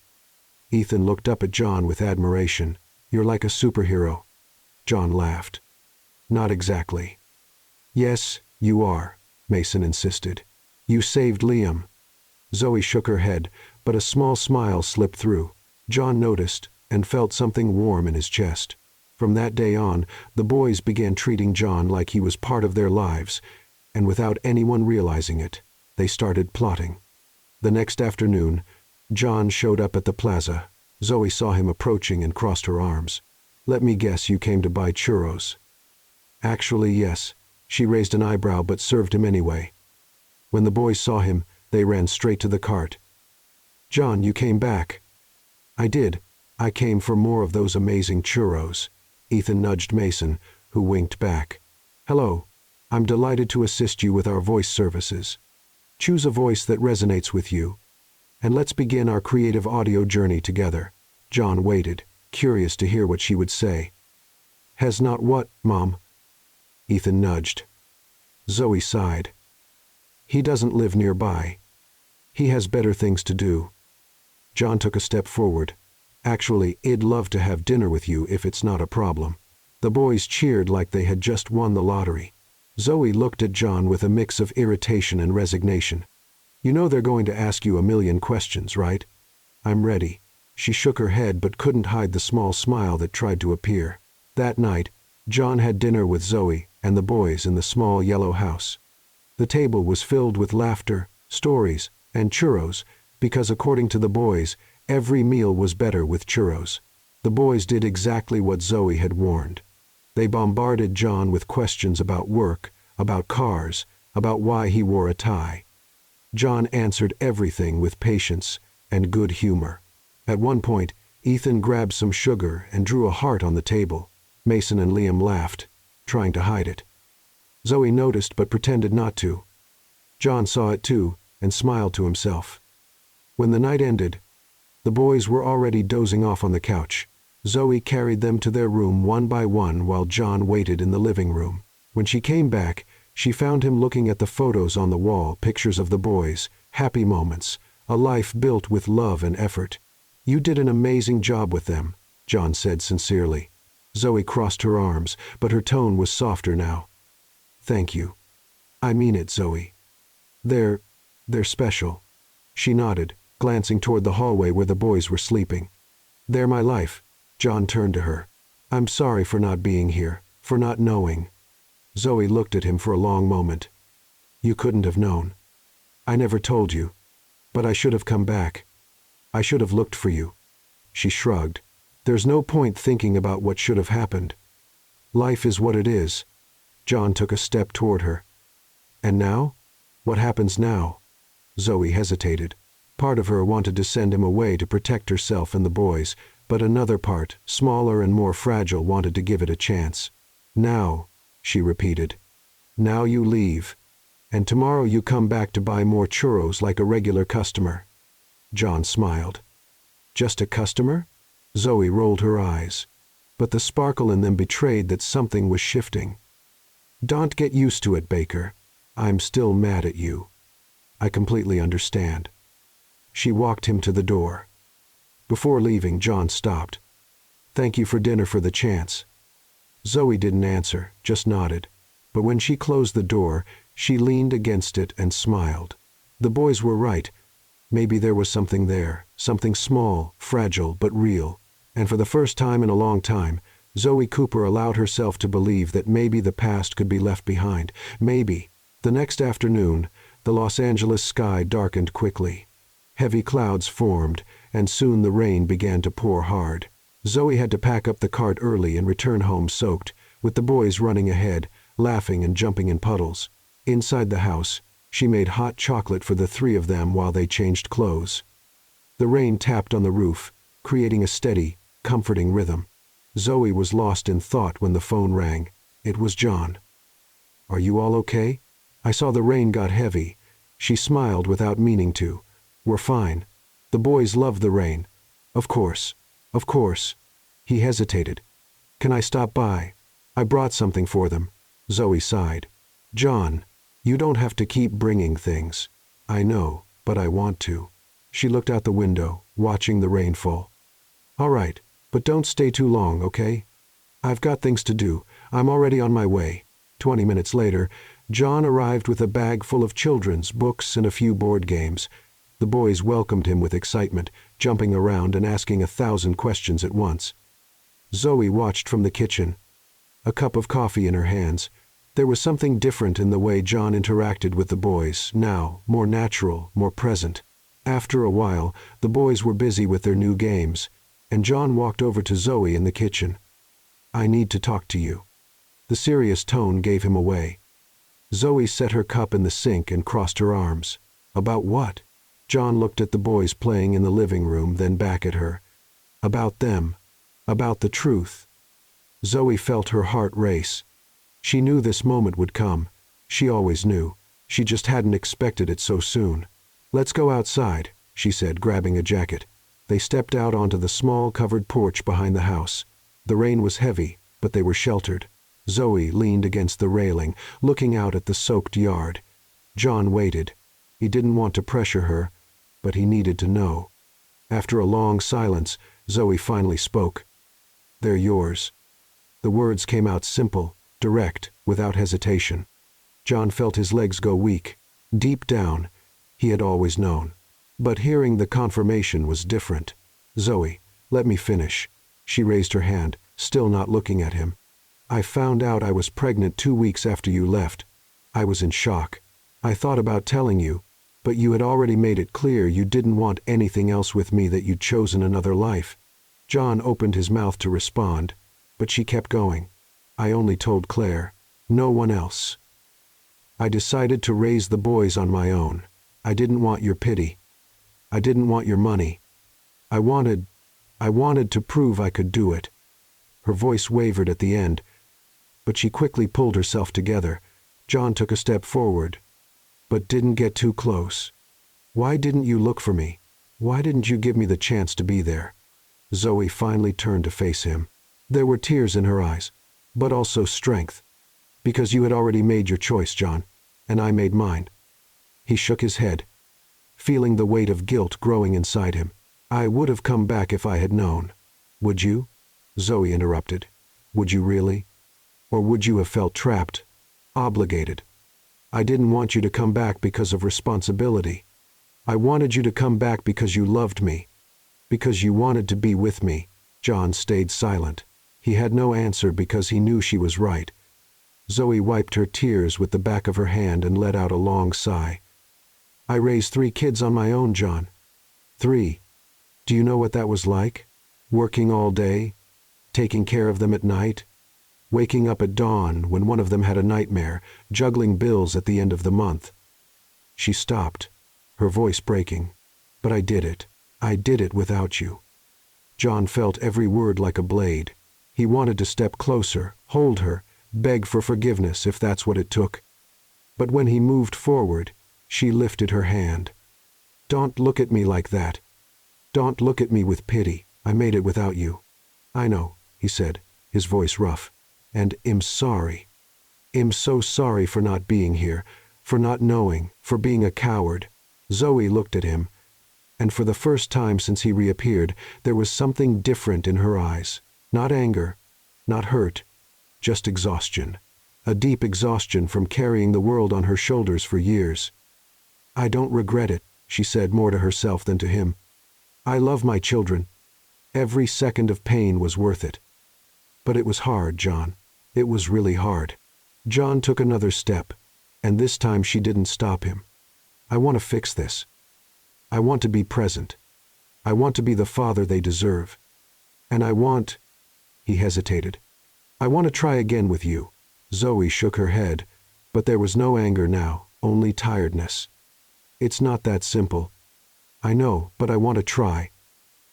Ethan looked up at John with admiration. "You're like a superhero." John laughed. "Not exactly." "Yes, you are," Mason insisted. "You saved Liam." Zoe shook her head, but a small smile slipped through. John noticed and felt something warm in his chest. From that day on, the boys began treating John like he was part of their lives, and without anyone realizing it, they started plotting. The next afternoon, John showed up at the plaza. Zoe saw him approaching and crossed her arms. "Let me guess you came to buy churros." "Actually, yes." She raised an eyebrow but served him anyway. When the boys saw him, they ran straight to the cart. "John, you came back." "I did. I came for more of those amazing churros." Ethan nudged Mason, who winked back. "Hello. I'm delighted to assist you with our voice services. Choose a voice that resonates with you, and let's begin our creative audio journey together." John waited, curious to hear what she would say. "Has not what, Mom?" Ethan nudged. Zoe sighed. "He doesn't live nearby. He has better things to do." John took a step forward. "Actually, I'd love to have dinner with you if it's not a problem." The boys cheered like they had just won the lottery. Zoe looked at John with a mix of irritation and resignation. "You know they're going to ask you a million questions, right?" "I'm ready." She shook her head but couldn't hide the small smile that tried to appear. That night, John had dinner with Zoe and the boys in the small yellow house. The table was filled with laughter, stories, and churros, because according to the boys, every meal was better with churros. The boys did exactly what Zoe had warned. They bombarded John with questions about work, about cars, about why he wore a tie. John answered everything with patience and good humor. At one point, Ethan grabbed some sugar and drew a heart on the table. Mason and Liam laughed, trying to hide it. Zoe noticed but pretended not to. John saw it too and smiled to himself. When the night ended, the boys were already dozing off on the couch. Zoe carried them to their room one by one while John waited in the living room. When she came back, she found him looking at the photos on the wall, pictures of the boys, happy moments, a life built with love and effort. "You did an amazing job with them," John said sincerely. Zoe crossed her arms, but her tone was softer now. "Thank you. I mean it, Zoe. They're special." She nodded, glancing toward the hallway where the boys were sleeping. "They're my life." John turned to her. "I'm sorry for not being here, for not knowing." Zoe looked at him for a long moment. "You couldn't have known. I never told you, but I should have come back. I should have looked for you." She shrugged. "There's no point thinking about what should have happened. Life is what it is." John took a step toward her. "And now? What happens now?" Zoe hesitated. Part of her wanted to send him away to protect herself and the boys, but another part, smaller and more fragile, wanted to give it a chance. "Now," she repeated. "Now you leave, and tomorrow you come back to buy more churros like a regular customer." John smiled. "Just a customer?" Zoe rolled her eyes, but the sparkle in them betrayed that something was shifting. "Don't get used to it, Baker. I'm still mad at you. I completely understand." She walked him to the door. Before leaving, John stopped. "Thank you for dinner for the chance." Zoe didn't answer, just nodded. But when she closed the door, she leaned against it and smiled. The boys were right. Maybe there was something there, something small, fragile, but real. And for the first time in a long time, Zoe Cooper allowed herself to believe that maybe the past could be left behind. Maybe. The next afternoon, the Los Angeles sky darkened quickly. Heavy clouds formed, and soon the rain began to pour hard. Zoe had to pack up the cart early and return home soaked, with the boys running ahead, laughing and jumping in puddles. Inside the house, she made hot chocolate for the three of them while they changed clothes. The rain tapped on the roof, creating a steady, comforting rhythm. Zoe was lost in thought when the phone rang. It was John. "Are you all okay?" "I saw the rain got heavy." She smiled without meaning to. "We're fine. The boys love the rain." Of course. Of course." He hesitated. "Can I stop by? I brought something for them." Zoe sighed. "John, you don't have to keep bringing things. I know, but I want to." She looked out the window, watching the rain fall. "All right, but don't stay too long, okay? I've got things to do. I'm already on my way." 20 minutes later, John arrived with a bag full of children's books and a few board games. The boys welcomed him with excitement, jumping around and asking 1,000 questions at once. Zoe watched from the kitchen, a cup of coffee in her hands. There was something different in the way John interacted with the boys, now, more natural, more present. After a while, the boys were busy with their new games, and John walked over to Zoe in the kitchen. "I need to talk to you." The serious tone gave him away. Zoe set her cup in the sink and crossed her arms. "About what?" John looked at the boys playing in the living room, then back at her. "About them. About the truth." Zoe felt her heart race. She knew this moment would come, She always knew. She just hadn't expected it so soon. "Let's go outside," she said, grabbing a jacket. They stepped out onto the small covered porch behind the house. The rain was heavy, but they were sheltered. Zoe leaned against the railing, looking out at the soaked yard. John waited. He didn't want to pressure her, but he needed to know. After a long silence, Zoe finally spoke. "They're yours." The words came out simple, direct, without hesitation. John felt his legs go weak. Deep down, he had always known. But hearing the confirmation was different. "Zoe, let me finish." She raised her hand, still not looking at him. "I found out I was pregnant 2 weeks after you left. I was in shock. I thought about telling you, but you had already made it clear you didn't want anything else with me, that you'd chosen another life." John opened his mouth to respond, but she kept going. "I only told Claire. No one else. I decided to raise the boys on my own. I didn't want your pity. I didn't want your money. I wanted to prove I could do it." Her voice wavered at the end, but she quickly pulled herself together. John took a step forward, but didn't get too close. "Why didn't you look for me? Why didn't you give me the chance to be there?" Zoe finally turned to face him. There were tears in her eyes, but also strength. "Because you had already made your choice, John, and I made mine." He shook his head, feeling the weight of guilt growing inside him. "I would have come back if I had known." "Would you?" Zoe interrupted. "Would you really? Or would you have felt trapped, obligated? I didn't want you to come back because of responsibility. I wanted you to come back because you loved me, because you wanted to be with me." John stayed silent. He had no answer because he knew she was right. Zoe wiped her tears with the back of her hand and let out a long sigh. "I raised 3 kids on my own, John. 3. Do you know what that was like? Working all day, taking care of them at night, waking up at dawn when one of them had a nightmare, juggling bills at the end of the month." She stopped, her voice breaking. "But I did it. I did it without you." John felt every word like a blade. He wanted to step closer, hold her, beg for forgiveness if that's what it took. But when he moved forward, she lifted her hand. "Don't look at me like that. Don't look at me with pity. I made it without you." "I know," he said, his voice rough. "And I'm sorry. I'm so sorry for not being here, for not knowing, for being a coward." Zoe looked at him, and for the first time since he reappeared, there was something different in her eyes. Not anger, not hurt, just exhaustion. A deep exhaustion from carrying the world on her shoulders for years. "I don't regret it," she said, more to herself than to him. "I love my children. Every second of pain was worth it. But it was hard, John. It was really hard." John took another step, and this time she didn't stop him. "I want to fix this. I want to be present. I want to be the father they deserve. And I want—" He hesitated. "I want to try again with you." Zoe shook her head, but there was no anger now, only tiredness. "It's not that simple. I know, but I want to try.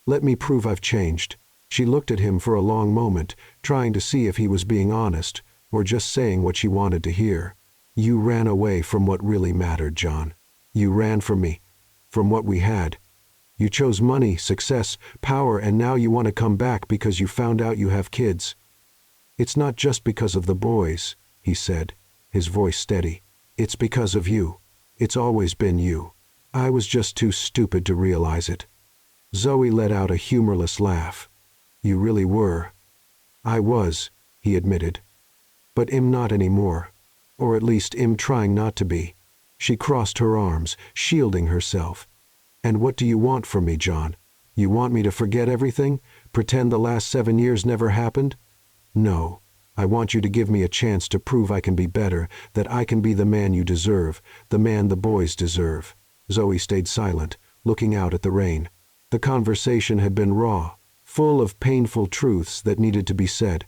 Let me prove I've changed." She looked at him for a long moment, trying to see if he was being honest, or just saying what she wanted to hear. "You ran away from what really mattered, John. You ran from me, from what we had. You chose money, success, power, and now you want to come back because you found out you have kids. It's not just because of the boys," he said, his voice steady. "It's because of you. It's always been you. I was just too stupid to realize it." Zoe let out a humorless laugh. "You really were." "I was," he admitted. "But I'm not anymore. Or at least I'm trying not to be." She crossed her arms, shielding herself. "And what do you want from me, John? You want me to forget everything? Pretend the last 7 years never happened? No. I want you to give me a chance to prove I can be better, that I can be the man you deserve, the man the boys deserve." Zoe stayed silent, looking out at the rain. The conversation had been raw, full of painful truths that needed to be said.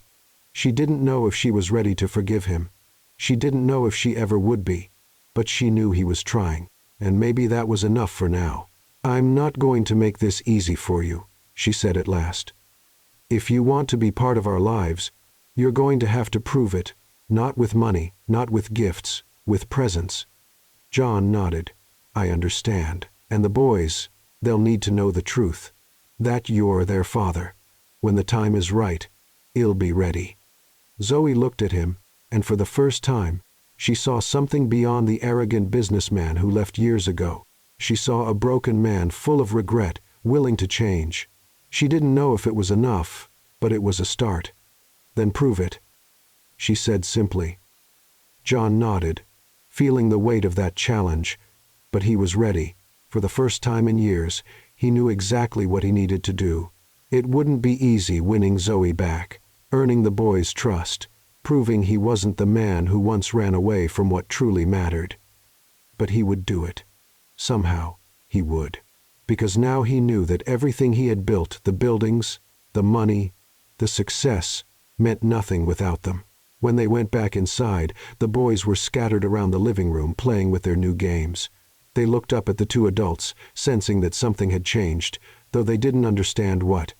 She didn't know if she was ready to forgive him. She didn't know if she ever would be. But she knew he was trying, and maybe that was enough for now. "I'm not going to make this easy for you," she said at last. "If you want to be part of our lives, you're going to have to prove it, not with money, not with gifts, with presence. John nodded. I understand. And the boys, they'll need to know the truth. That you're their father. When the time is right, I'll be ready. Zoe looked at him, and for the first time, she saw something beyond the arrogant businessman who left years ago. She saw a broken man full of regret, willing to change. She didn't know if it was enough, but it was a start. Then prove it, she said simply. John nodded, feeling the weight of that challenge, but he was ready. For the first time in years, he knew exactly what he needed to do. It wouldn't be easy winning Zoe back, earning the boys' trust, proving he wasn't the man who once ran away from what truly mattered. But he would do it. Somehow, he would. Because now he knew that everything he had built, the buildings, the money, the success, meant nothing without them. When they went back inside, the boys were scattered around the living room playing with their new games. They looked up at the two adults, sensing that something had changed, though they didn't understand what.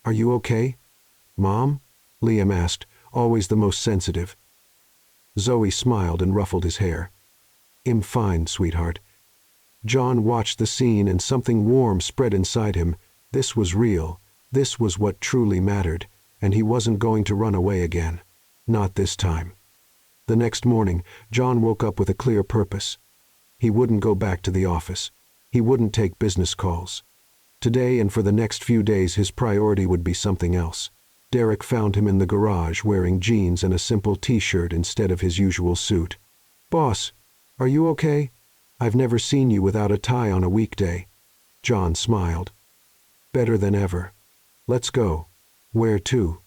Are you okay, Mom? Liam asked, always the most sensitive. Zoe smiled and ruffled his hair. I'm fine, sweetheart. John watched the scene and something warm spread inside him. This was real. This was what truly mattered, and he wasn't going to run away again. Not this time. The next morning, John woke up with a clear purpose. He wouldn't go back to the office. He wouldn't take business calls. Today and for the next few days his priority would be something else. Derek found him in the garage wearing jeans and a simple t-shirt instead of his usual suit. Boss, are you okay? I've never seen you without a tie on a weekday. John smiled. Better than ever. Let's go. Where to?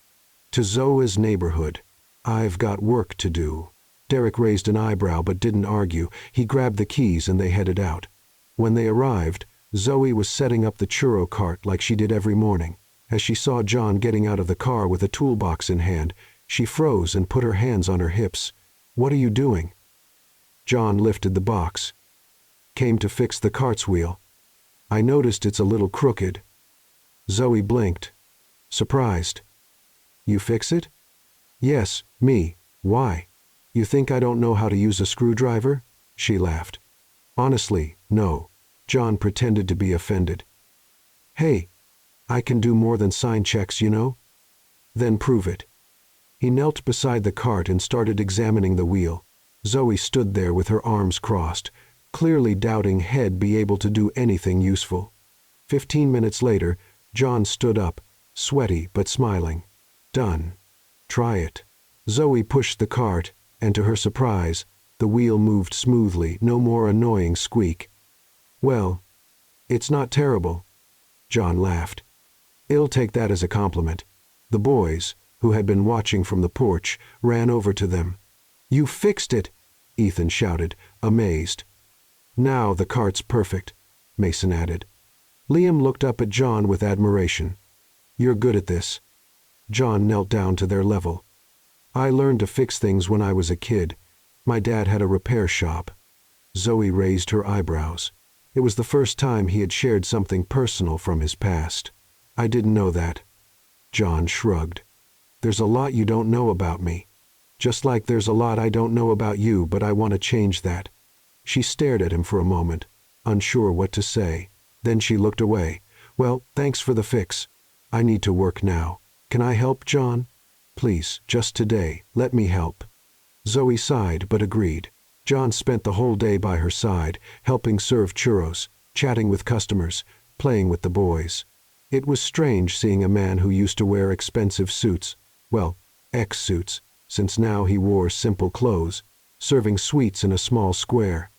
To Zoe's neighborhood. I've got work to do. Derek raised an eyebrow but didn't argue. He grabbed the keys and they headed out. When they arrived, Zoe was setting up the churro cart like she did every morning. As she saw John getting out of the car with a toolbox in hand, she froze and put her hands on her hips. What are you doing? John lifted the box. Came to fix the cart's wheel. I noticed it's a little crooked. Zoe blinked. Surprised. You fix it? Yes, me. Why? You think I don't know how to use a screwdriver? She laughed. Honestly, no. John pretended to be offended. Hey, I can do more than sign checks, you know? Then prove it. He knelt beside the cart and started examining the wheel. Zoe stood there with her arms crossed, clearly doubting he'd be able to do anything useful. 15 minutes later, John stood up, sweaty but smiling. Done. Try it. Zoe pushed the cart, and to her surprise, the wheel moved smoothly, no more annoying squeak. Well, it's not terrible. John laughed. I'll take that as a compliment. The boys, who had been watching from the porch, ran over to them. You fixed it, Ethan shouted, amazed. Now the cart's perfect, Mason added. Liam looked up at John with admiration. You're good at this. John knelt down to their level. I learned to fix things when I was a kid. My dad had a repair shop. Zoe raised her eyebrows. It was the first time he had shared something personal from his past. I didn't know that. John shrugged. There's a lot you don't know about me. Just like there's a lot I don't know about you, but I want to change that. She stared at him for a moment, unsure what to say. Then she looked away. Well, thanks for the fix. I need to work now. Can I help, John? Please, just today, let me help. Zoe sighed but agreed. John spent the whole day by her side, helping serve churros, chatting with customers, playing with the boys. It was strange seeing a man who used to wear expensive suits, well, ex-suits, since now he wore simple clothes, serving sweets in a small square.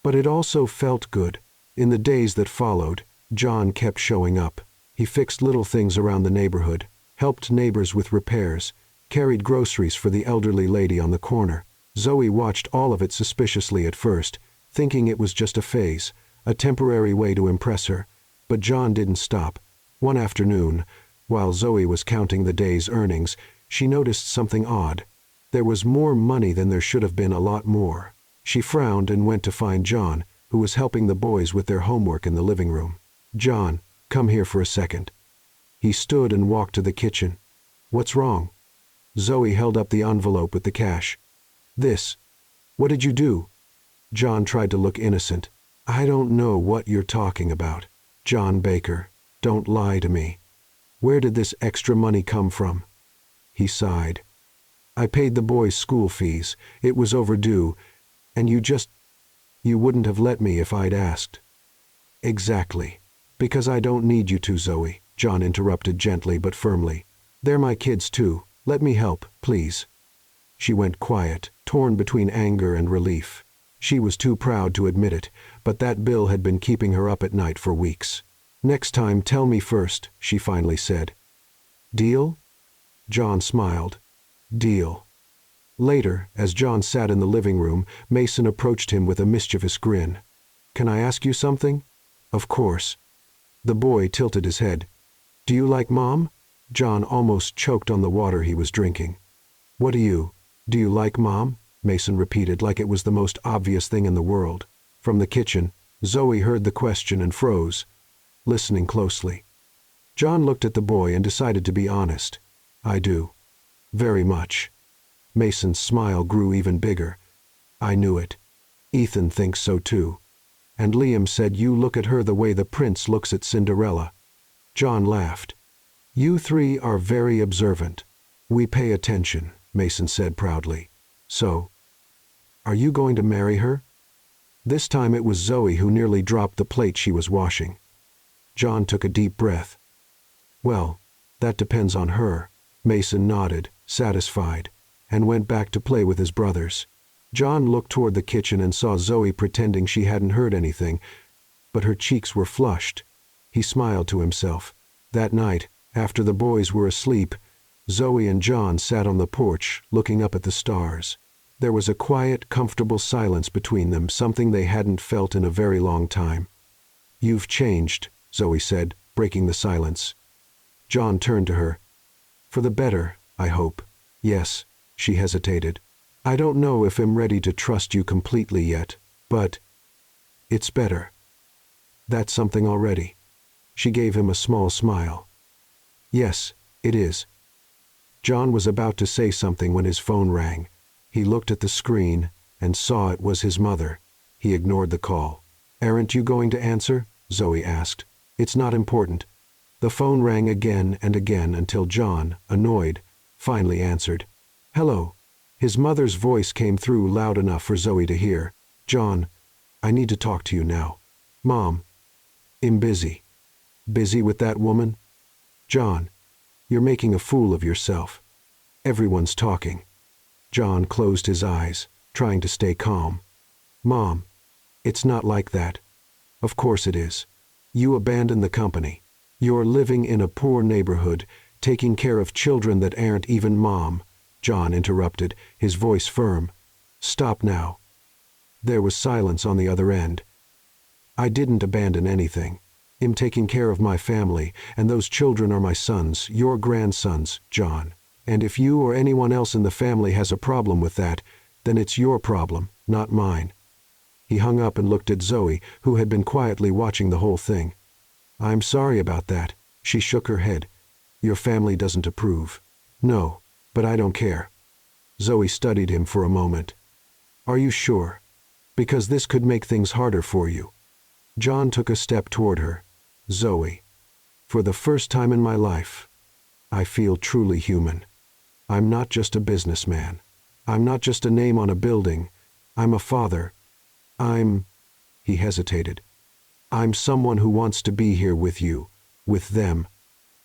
But it also felt good. In the days that followed, John kept showing up. He fixed little things around the neighborhood, helped neighbors with repairs, carried groceries for the elderly lady on the corner. Zoe watched all of it suspiciously at first, thinking it was just a phase, a temporary way to impress her. But John didn't stop. One afternoon, while Zoe was counting the day's earnings, she noticed something odd. There was more money than there should have been, a lot more. She frowned and went to find John, who was helping the boys with their homework in the living room. John, come here for a second. He stood and walked to the kitchen. What's wrong? Zoe held up the envelope with the cash. This. What did you do?" John tried to look innocent. "I don't know what you're talking about. John Baker, don't lie to me. Where did this extra money come from?" He sighed. "I paid the boys' school fees. It was overdue, and you wouldn't have let me if I'd asked." "Exactly. Because I don't need you to, Zoe," John interrupted gently but firmly. "They're my kids too. Let me help, please." She went quiet, torn between anger and relief. She was too proud to admit it, but that bill had been keeping her up at night for weeks. "Next time, tell me first," she finally said. "Deal?" John smiled. "Deal." Later, as John sat in the living room, Mason approached him with a mischievous grin. "Can I ask you something?" "Of course." The boy tilted his head. "Do you like Mom?" John almost choked on the water he was drinking. Do you like Mom?" Mason repeated like it was the most obvious thing in the world. From the kitchen, Zoe heard the question and froze, listening closely. John looked at the boy and decided to be honest. "I do. Very much." Mason's smile grew even bigger. "I knew it. Ethan thinks so too. And Liam said you look at her the way the prince looks at Cinderella." John laughed. "You three are very observant. We pay attention," Mason said proudly. "So, are you going to marry her?" This time it was Zoe who nearly dropped the plate she was washing. John took a deep breath. "Well, that depends on her." Mason nodded, satisfied, and went back to play with his brothers. John looked toward the kitchen and saw Zoe pretending she hadn't heard anything, but her cheeks were flushed. He smiled to himself. That night, after the boys were asleep, Zoe and John sat on the porch, looking up at the stars. There was a quiet, comfortable silence between them, something they hadn't felt in a very long time. "You've changed," Zoe said, breaking the silence. John turned to her. "For the better, I hope." "Yes," she hesitated. "I don't know if I'm ready to trust you completely yet, but it's better. That's something already." She gave him a small smile. "Yes, it is." John was about to say something when his phone rang. He looked at the screen and saw it was his mother. He ignored the call. "Aren't you going to answer?" Zoe asked. "It's not important." The phone rang again and again until John, annoyed, finally answered. "Hello." His mother's voice came through loud enough for Zoe to hear. "John, I need to talk to you now." "Mom, I'm busy." "Busy with that woman?" "John, you're making a fool of yourself. Everyone's talking." John closed his eyes, trying to stay calm. "Mom, it's not like that." "Of course it is. You abandoned the company. You're living in a poor neighborhood, taking care of children that aren't even Mom." John interrupted, his voice firm. "Stop now." There was silence on the other end. "I didn't abandon anything. I'm taking care of my family, and those children are my sons, your grandsons, John. And if you or anyone else in the family has a problem with that, then it's your problem, not mine." He hung up and looked at Zoe, who had been quietly watching the whole thing. "I'm sorry about that." She shook her head. "Your family doesn't approve." "No, but I don't care." Zoe studied him for a moment. "Are you sure? Because this could make things harder for you." John took a step toward her. "Zoe, for the first time in my life, I feel truly human. I'm not just a businessman. I'm not just a name on a building. I'm a father. He hesitated. "I'm someone who wants to be here with you, with them."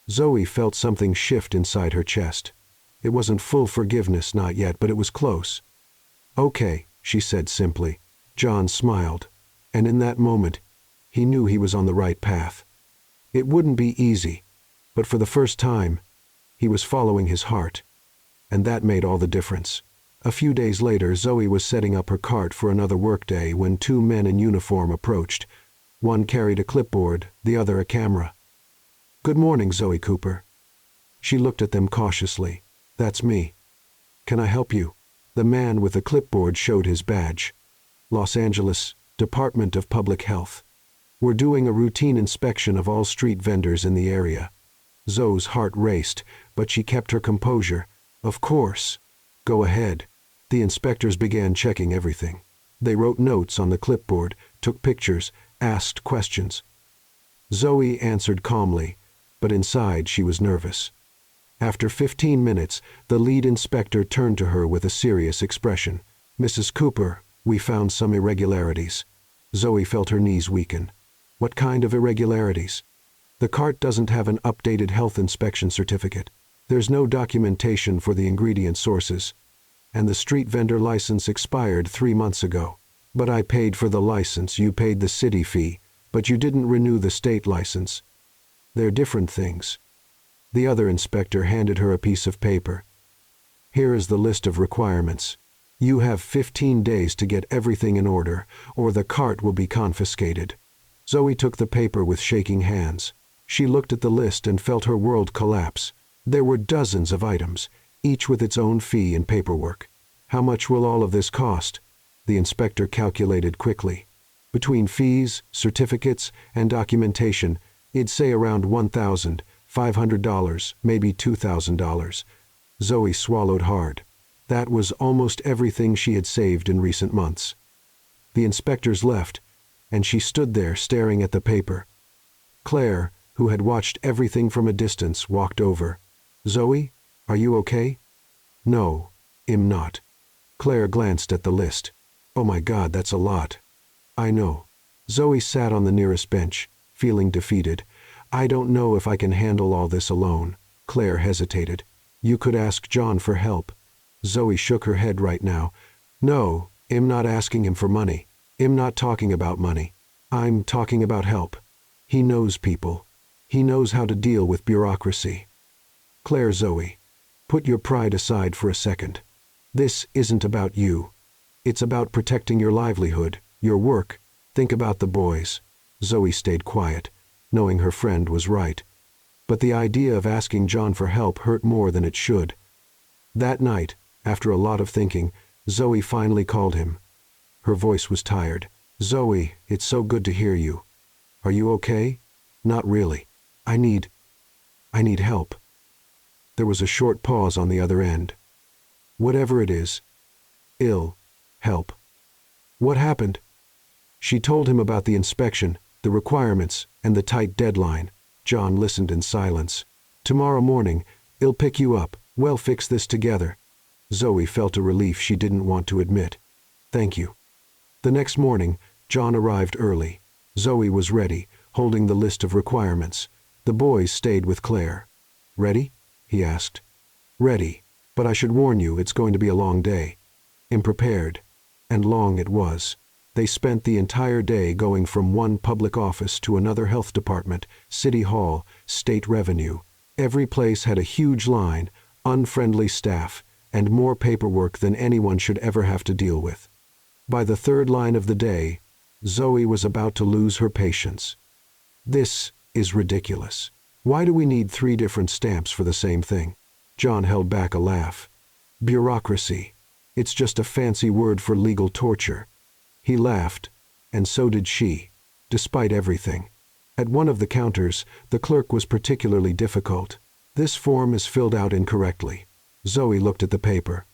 Zoe felt something shift inside her chest. It wasn't full forgiveness, not yet, but it was close. "Okay," she said simply. John smiled, and in that moment, he knew he was on the right path. It wouldn't be easy, but for the first time, he was following his heart, and that made all the difference. A few days later, Zoe was setting up her cart for another workday when two men in uniform approached. One carried a clipboard, the other a camera. "Good morning, Zoe Cooper." She looked at them cautiously. "That's me. Can I help you?" The man with the clipboard showed his badge. "Los Angeles, Department of Public Health. We're doing a routine inspection of all street vendors in the area." Zoe's heart raced, but she kept her composure. "Of course. Go ahead." The inspectors began checking everything. They wrote notes on the clipboard, took pictures, asked questions. Zoe answered calmly, but inside she was nervous. After 15 minutes, the lead inspector turned to her with a serious expression. "Mrs. Cooper, we found some irregularities." Zoe felt her knees weaken. "What kind of irregularities?" "The cart doesn't have an updated health inspection certificate. There's no documentation for the ingredient sources. And the street vendor license expired 3 months ago. But I paid for the license, you paid the city fee, but you didn't renew the state license. They're different things." The other inspector handed her a piece of paper. "Here is the list of requirements. You have 15 days to get everything in order, or the cart will be confiscated." Zoe took the paper with shaking hands. She looked at the list and felt her world collapse. There were dozens of items, each with its own fee and paperwork. "How much will all of this cost?" The inspector calculated quickly. Between fees, certificates, and documentation, it'd say around $1,500, maybe $2,000. Zoe swallowed hard. That was almost everything she had saved in recent months. The inspectors left, and she stood there staring at the paper. Claire, who had watched everything from a distance, walked over. "Zoe, are you okay?" "No, I'm not." Claire glanced at the list. "Oh my God, that's a lot." "I know." Zoe sat on the nearest bench, feeling defeated. "I don't know if I can handle all this alone." Claire hesitated. "You could ask John for help." Zoe shook her head right now. "No, I'm not asking him for money. I'm not talking about money. I'm talking about help. He knows people. He knows how to deal with bureaucracy." "Claire, Zoe, put your pride aside for a second. This isn't about you. It's about protecting your livelihood, your work. Think about the boys." Zoe stayed quiet, knowing her friend was right. But the idea of asking John for help hurt more than it should. That night, after a lot of thinking, Zoe finally called him. Her voice was tired. "Zoe, it's so good to hear you. Are you okay?" "Not really. I need help." There was a short pause on the other end. "Whatever it is. Help." "What happened?" She told him about the inspection, the requirements, and the tight deadline. John listened in silence. "Tomorrow morning, I'll pick you up. We'll fix this together." Zoe felt a relief she didn't want to admit. "Thank you." The next morning, John arrived early. Zoe was ready, holding the list of requirements. The boys stayed with Claire. "Ready?" he asked. "Ready, but I should warn you it's going to be a long day." "I'm prepared." And long it was. They spent the entire day going from one public office to another, health department, city hall, state revenue. Every place had a huge line, unfriendly staff, and more paperwork than anyone should ever have to deal with. By the third line of the day, Zoe was about to lose her patience. "This is ridiculous. Why do we need 3 different stamps for the same thing?" John held back a laugh. "Bureaucracy. It's just a fancy word for legal torture." He laughed, and so did she, despite everything. At one of the counters, the clerk was particularly difficult. "This form is filled out incorrectly." Zoe looked at the paper.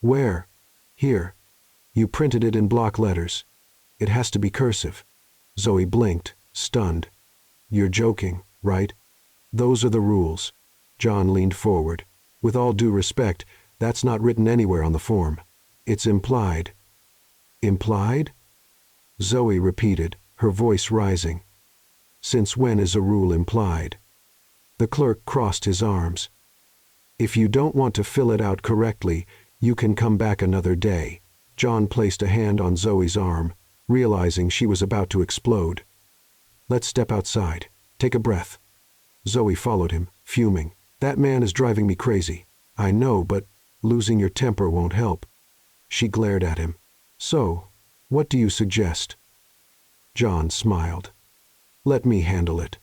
"Where?" "Here. You printed it in block letters. It has to be cursive." Zoe blinked, stunned. "You're joking, right?" "Those are the rules." John leaned forward. "With all due respect, that's not written anywhere on the form. It's implied." "Implied?" Zoe repeated, her voice rising. "Since when is a rule implied?" The clerk crossed his arms. "If you don't want to fill it out correctly, you can come back another day." John placed a hand on Zoe's arm, realizing she was about to explode. "Let's step outside. Take a breath." Zoe followed him, fuming. "That man is driving me crazy." "I know, but losing your temper won't help." She glared at him. "So, what do you suggest?" John smiled. "Let me handle it."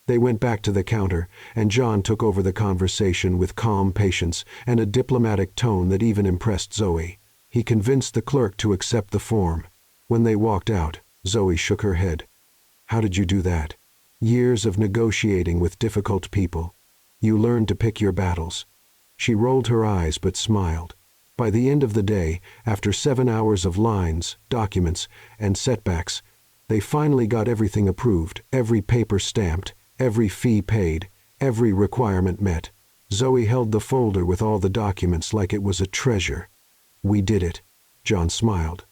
They went back to the counter, and John took over the conversation with calm patience and a diplomatic tone that even impressed Zoe. He convinced the clerk to accept the form. When they walked out, Zoe shook her head. "How did you do that?" "Years of negotiating with difficult people. You learn to pick your battles." She rolled her eyes but smiled. By the end of the day, after 7 hours of lines, documents, and setbacks, they finally got everything approved, every paper stamped, every fee paid, every requirement met. Zoe held the folder with all the documents like it was a treasure. "We did it," John smiled.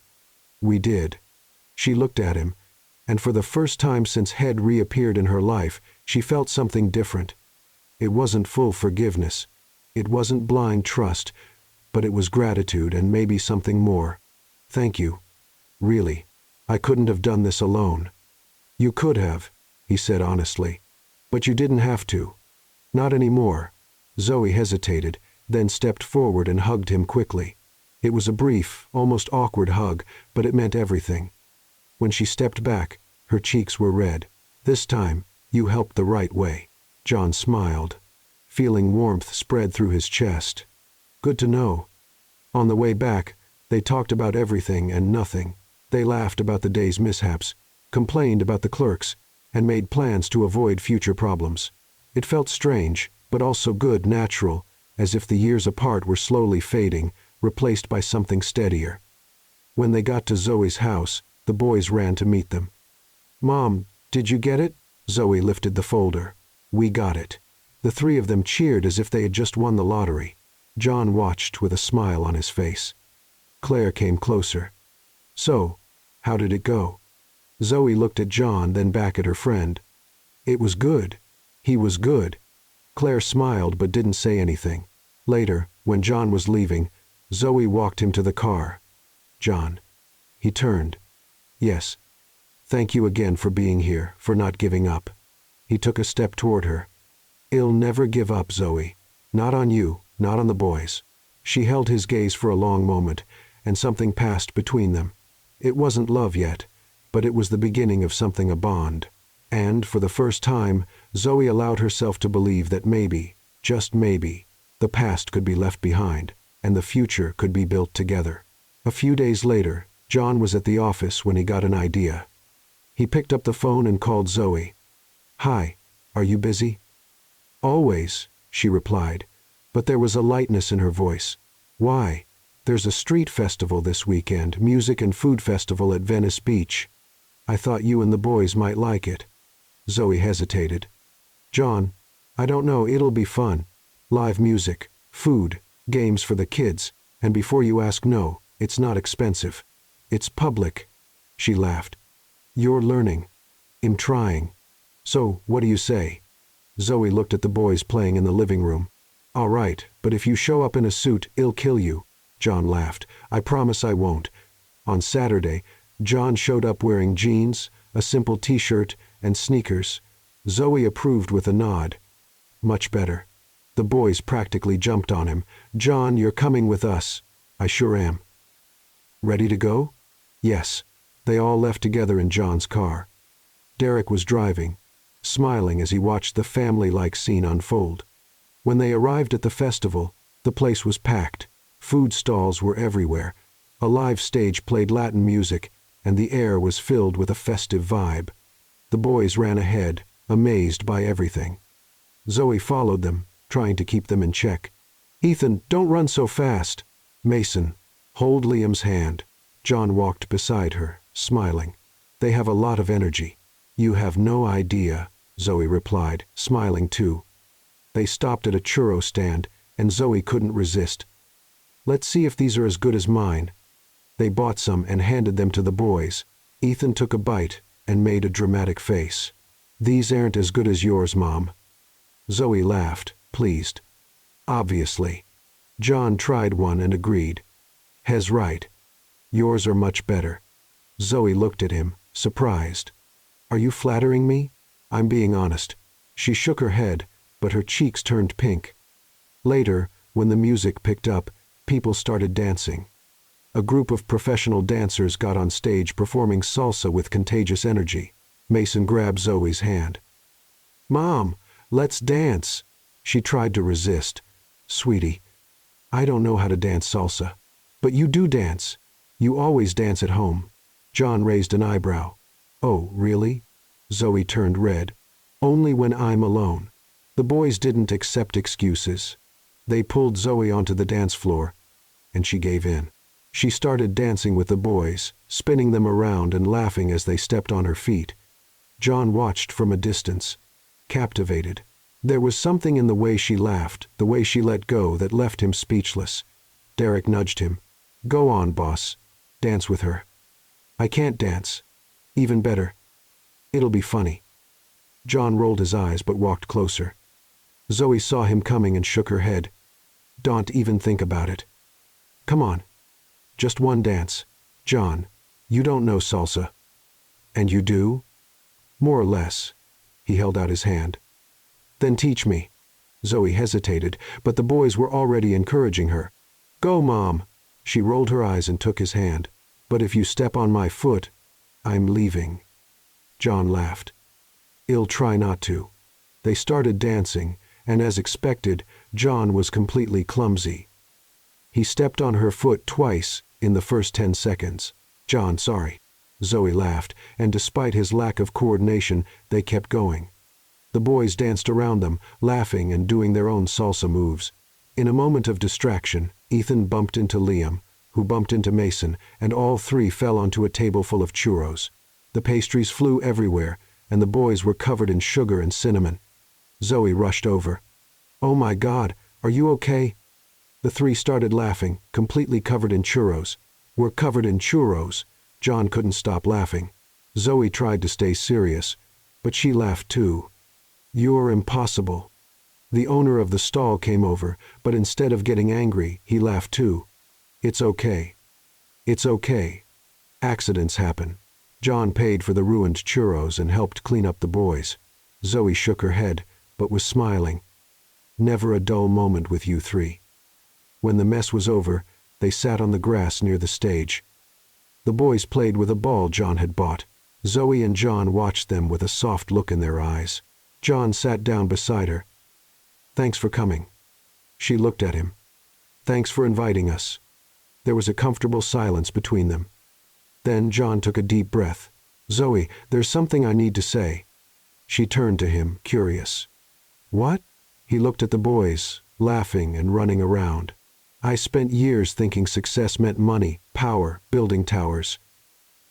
"We did." She looked at him, and for the first time since Head reappeared in her life, she felt something different. It wasn't full forgiveness. It wasn't blind trust, but it was gratitude and maybe something more. "Thank you. Really. I couldn't have done this alone." "You could have," he said honestly. "But you didn't have to. Not anymore." Zoe hesitated, then stepped forward and hugged him quickly. It was a brief, almost awkward hug, but it meant everything. When she stepped back, her cheeks were red. "This time, you helped the right way." John smiled, feeling warmth spread through his chest. "Good to know." On the way back, they talked about everything and nothing. They laughed about the day's mishaps, complained about the clerks, and made plans to avoid future problems. It felt strange, but also good, natural, as if the years apart were slowly fading, replaced by something steadier. When they got to Zoe's house, the boys ran to meet them. "Mom, did you get it?" Zoe lifted the folder. "We got it." The three of them cheered as if they had just won the lottery. John watched with a smile on his face. Claire came closer. "So, how did it go?" Zoe looked at John, then back at her friend. "It was good. He was good." Claire smiled but didn't say anything. Later, when John was leaving, Zoe walked him to the car. "John." He turned. "Yes. Thank you again for being here, for not giving up." He took a step toward her. "I'll never give up, Zoe. Not on you, not on the boys." She held his gaze for a long moment, and something passed between them. It wasn't love yet, but it was the beginning of something, a bond. And, for the first time, Zoe allowed herself to believe that maybe, just maybe, the past could be left behind, and the future could be built together. A few days later, John was at the office when he got an idea. He picked up the phone and called Zoe. "Hi, are you busy?" "Always," she replied, but there was a lightness in her voice. "Why?" "There's a street festival this weekend, music and food festival at Venice Beach. I thought you and the boys might like it." Zoe hesitated. "John, I don't know, it'll be fun. Live music, food, games for the kids, and before you ask, no, it's not expensive. It's public." She laughed. "You're learning. I'm trying. So, what do you say?" Zoe looked at the boys playing in the living room. "All right, but if you show up in a suit, I'll kill you." John laughed. "I promise I won't." On Saturday, John showed up wearing jeans, a simple t-shirt, and sneakers. Zoe approved with a nod. "Much better." The boys practically jumped on him. "John, you're coming with us." "I sure am." "Ready to go?" "Yes." They all left together in John's car. Derek was driving, smiling as he watched the family-like scene unfold. When they arrived at the festival, the place was packed. Food stalls were everywhere. A live stage played Latin music, and the air was filled with a festive vibe. The boys ran ahead, amazed by everything. Zoe followed them, trying to keep them in check. "Ethan, don't run so fast." "Mason, hold Liam's hand." John walked beside her, smiling. "They have a lot of energy." "You have no idea," Zoe replied, smiling too. They stopped at a churro stand, and Zoe couldn't resist. "Let's see if these are as good as mine." They bought some and handed them to the boys. Ethan took a bite and made a dramatic face. "These aren't as good as yours, Mom." Zoe laughed, pleased. "Obviously." John tried one and agreed. "Hez right. Yours are much better." Zoe looked at him, surprised. "Are you flattering me?" "I'm being honest." She shook her head, but her cheeks turned pink. Later, when the music picked up, people started dancing. A group of professional dancers got on stage performing salsa with contagious energy. Mason grabbed Zoe's hand. "Mom, let's dance." She tried to resist. "Sweetie, I don't know how to dance salsa." "But you do dance. You always dance at home." John raised an eyebrow. "Oh, really?" Zoe turned red. "Only when I'm alone." The boys didn't accept excuses. They pulled Zoe onto the dance floor. and she gave in. She started dancing with the boys, spinning them around and laughing as they stepped on her feet. John watched from a distance, captivated. There was something in the way she laughed, the way she let go, that left him speechless. Derek nudged him. "Go on, boss. Dance with her." "I can't dance." "Even better. It'll be funny." John rolled his eyes but walked closer. Zoe saw him coming and shook her head. "Don't even think about it. Come on. Just one dance." "John, you don't know salsa." "And you do?" "More or less." He held out his hand. "Then teach me." Zoe hesitated, but the boys were already encouraging her. "Go, Mom." She rolled her eyes and took his hand. "But if you step on my foot, I'm leaving." John laughed. "I'll try not to." They started dancing, and as expected, John was completely clumsy. He stepped on her foot twice in the first 10 seconds. "John, sorry." Zoe laughed, and despite his lack of coordination, they kept going. The boys danced around them, laughing and doing their own salsa moves. In a moment of distraction, Ethan bumped into Liam, who bumped into Mason, and all three fell onto a table full of churros. The pastries flew everywhere, and the boys were covered in sugar and cinnamon. Zoe rushed over. "Oh my God, are you okay?" The three started laughing, completely covered in churros. "We're covered in churros." John couldn't stop laughing. Zoe tried to stay serious, but she laughed too. "You're impossible." The owner of the stall came over, but instead of getting angry, he laughed too. "It's okay. It's okay. Accidents happen." John paid for the ruined churros and helped clean up the boys. Zoe shook her head, but was smiling. "Never a dull moment with you three." When the mess was over, they sat on the grass near the stage. The boys played with a ball John had bought. Zoe and John watched them with a soft look in their eyes. John sat down beside her. "Thanks for coming." She looked at him. "Thanks for inviting us." There was a comfortable silence between them. Then John took a deep breath. "Zoe, there's something I need to say." She turned to him, curious. "What?" He looked at the boys, laughing and running around. "I spent years thinking success meant money, power, building towers.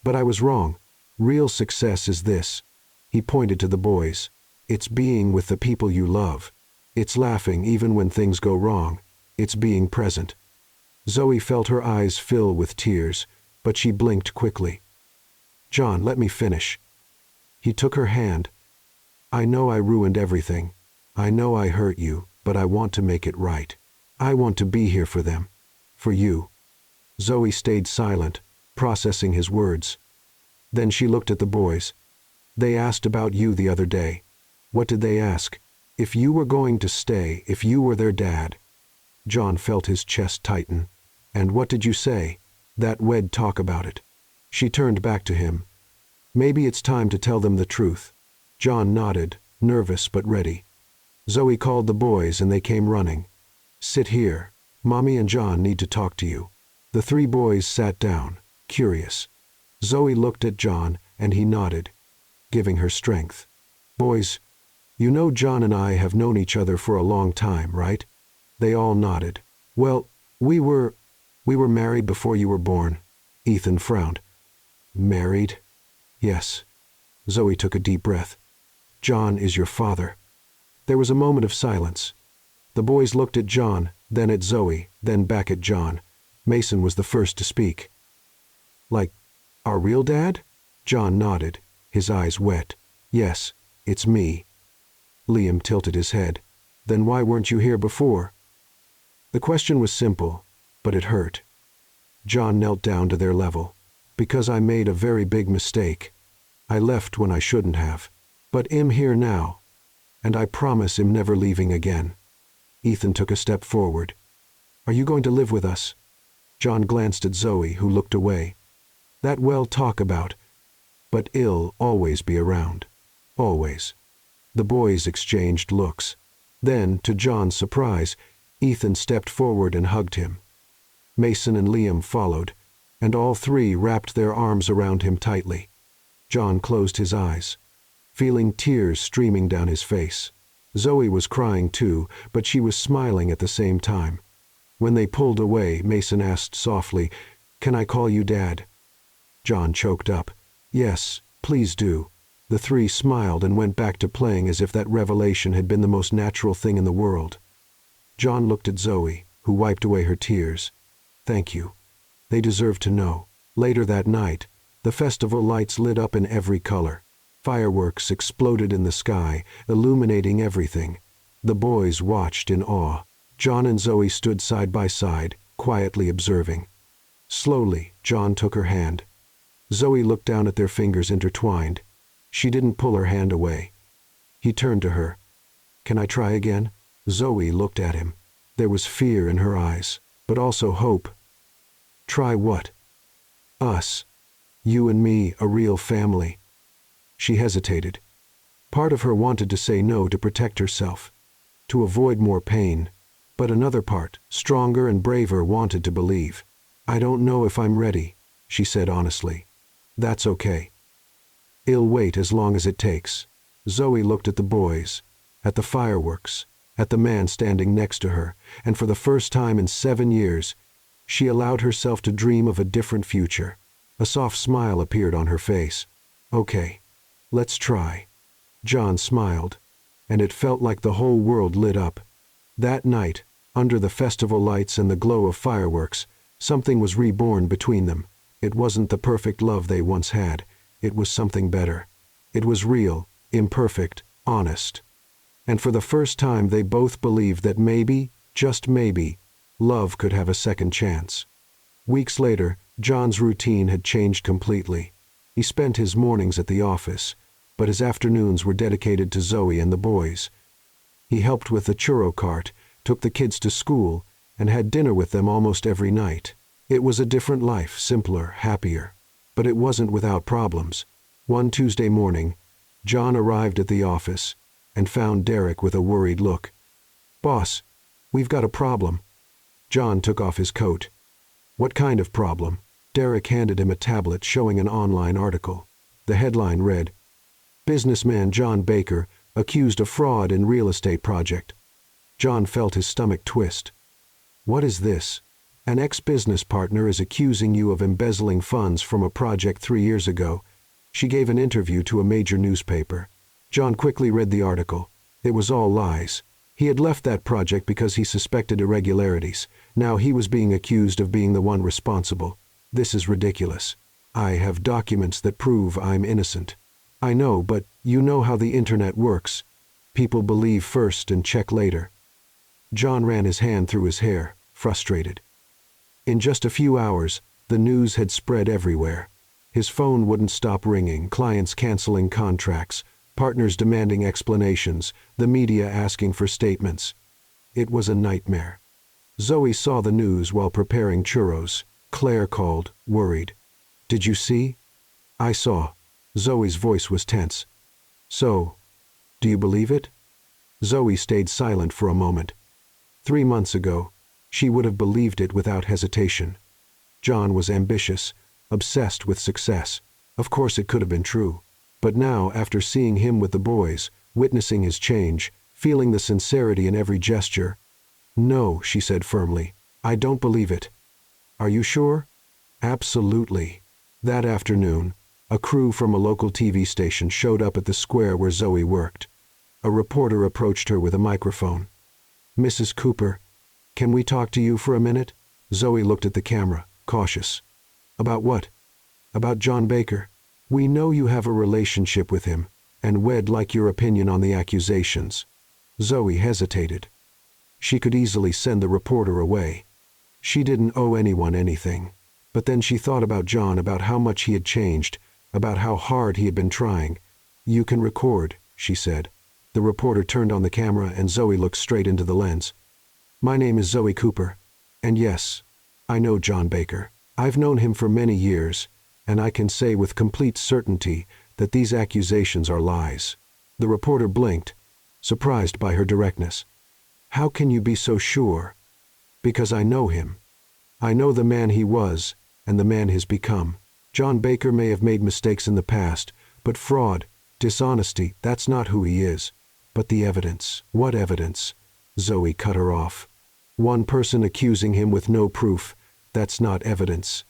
But I was wrong. Real success is this." He pointed to the boys. "It's being with the people you love. It's laughing even when things go wrong. It's being present." Zoe felt her eyes fill with tears, but she blinked quickly. "John, let me finish." He took her hand. "I know I ruined everything. I know I hurt you, but I want to make it right. I want to be here for them. For you." Zoe stayed silent, processing his words. Then she looked at the boys. "They asked about you the other day." "What did they ask?" "If you were going to stay, if you were their dad." John felt his chest tighten. "And what did you say?" "That we'd talk about it." She turned back to him. "Maybe it's time to tell them the truth." John nodded, nervous but ready. Zoe called the boys and they came running. "Sit here. Mommy and John need to talk to you." The three boys sat down, curious. Zoe looked at John and he nodded, giving her strength. "Boys, you know John and I have known each other for a long time, right?" They all nodded. "Well, we were married before you were born." Ethan frowned. "Married?" "Yes." Zoe took a deep breath. "John is your father." There was a moment of silence. The boys looked at John, then at Zoe, then back at John. Mason was the first to speak. "Like, our real dad?" John nodded, his eyes wet. "Yes, it's me." Liam tilted his head. "Then why weren't you here before?" The question was simple, but it hurt. John knelt down to their level. "Because I made a very big mistake. I left when I shouldn't have. But I'm here now, and I promise I'm never leaving again." Ethan took a step forward. "Are you going to live with us?" John glanced at Zoe, who looked away. "That we'll talk about, but I'll always be around. Always." The boys exchanged looks. Then, to John's surprise, Ethan stepped forward and hugged him. Mason and Liam followed, and all three wrapped their arms around him tightly. John closed his eyes, feeling tears streaming down his face. Zoe was crying too, but she was smiling at the same time. When they pulled away, Mason asked softly, "Can I call you Dad?" John choked up. "Yes, please do." The three smiled and went back to playing as if that revelation had been the most natural thing in the world. John looked at Zoe, who wiped away her tears. "Thank you. They deserve to know." Later that night, the festival lights lit up in every color. Fireworks exploded in the sky, illuminating everything. The boys watched in awe. John and Zoe stood side by side, quietly observing. Slowly, John took her hand. Zoe looked down at their fingers intertwined. She didn't pull her hand away. He turned to her. "Can I try again?" Zoe looked at him. There was fear in her eyes, but also hope. "Try what?" "Us. You and me, a real family." She hesitated. Part of her wanted to say no to protect herself, to avoid more pain, but another part, stronger and braver, wanted to believe. "I don't know if I'm ready," she said honestly. "That's okay. I'll wait as long as it takes." Zoe looked at the boys, at the fireworks, at the man standing next to her, and for the first time in 7 years, she allowed herself to dream of a different future. A soft smile appeared on her face. "Okay, let's try." John smiled, and it felt like the whole world lit up. That night, under the festival lights and the glow of fireworks, something was reborn between them. It wasn't the perfect love they once had. It was something better. It was real, imperfect, honest. And for the first time they both believed that maybe, just maybe, love could have a second chance. Weeks later, John's routine had changed completely. He spent his mornings at the office, but his afternoons were dedicated to Zoe and the boys. He helped with the churro cart, took the kids to school, and had dinner with them almost every night. It was a different life, simpler, happier. But it wasn't without problems. One Tuesday morning, John arrived at the office and found Derek with a worried look. "Boss, we've got a problem." John took off his coat. "What kind of problem?" Derek handed him a tablet showing an online article. The headline read, "Businessman John Baker accused of fraud in real estate project." John felt his stomach twist. "What is this? An ex-business partner is accusing you of embezzling funds from a project 3 years ago." She gave an interview to a major newspaper. John quickly read the article. It was all lies. He had left that project because he suspected irregularities. Now he was being accused of being the one responsible. "This is ridiculous. I have documents that prove I'm innocent." "I know, but you know how the internet works. People believe first and check later." John ran his hand through his hair, frustrated. In just a few hours, the news had spread everywhere. His phone wouldn't stop ringing, clients canceling contracts, partners demanding explanations, the media asking for statements. It was a nightmare. Zoe saw the news while preparing churros. Claire called, worried. "Did you see?" "I saw." Zoe's voice was tense. "So, do you believe it?" Zoe stayed silent for a moment. 3 months ago, she would have believed it without hesitation. John was ambitious, obsessed with success. Of course it could have been true. But now, after seeing him with the boys, witnessing his change, feeling the sincerity in every gesture, "No," she said firmly, "I don't believe it." "Are you sure?" "Absolutely." That afternoon, a crew from a local TV station showed up at the square where Zoe worked. A reporter approached her with a microphone. "Mrs. Cooper, can we talk to you for a minute?" Zoe looked at the camera, cautious. "About what?" "About John Baker. We know you have a relationship with him, and we'd like your opinion on the accusations." Zoe hesitated. She could easily send the reporter away. She didn't owe anyone anything. But then she thought about John, about how much he had changed, about how hard he had been trying. "You can record," she said. The reporter turned on the camera and Zoe looked straight into the lens. "My name is Zoe Cooper, and yes, I know John Baker. I've known him for many years, and I can say with complete certainty that these accusations are lies." The reporter blinked, surprised by her directness. "How can you be so sure?" "Because I know him. I know the man he was and the man he's become. John Baker may have made mistakes in the past, but fraud, dishonesty, that's not who he is. But the evidence." "What evidence?" Zoe cut her off. One person accusing him with no proof, that's not evidence.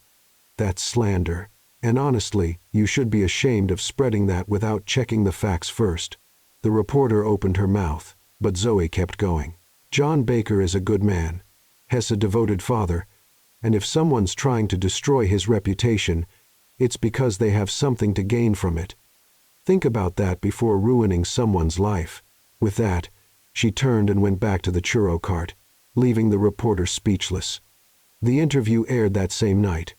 That's slander. And honestly, you should be ashamed of spreading that without checking the facts first. The reporter opened her mouth, but Zoe kept going. John Baker is a good man. Hess a devoted father. And if someone's trying to destroy his reputation, it's because they have something to gain from it. Think about that before ruining someone's life. With that, she turned and went back to the churro cart, leaving the reporter speechless. The interview aired that same night.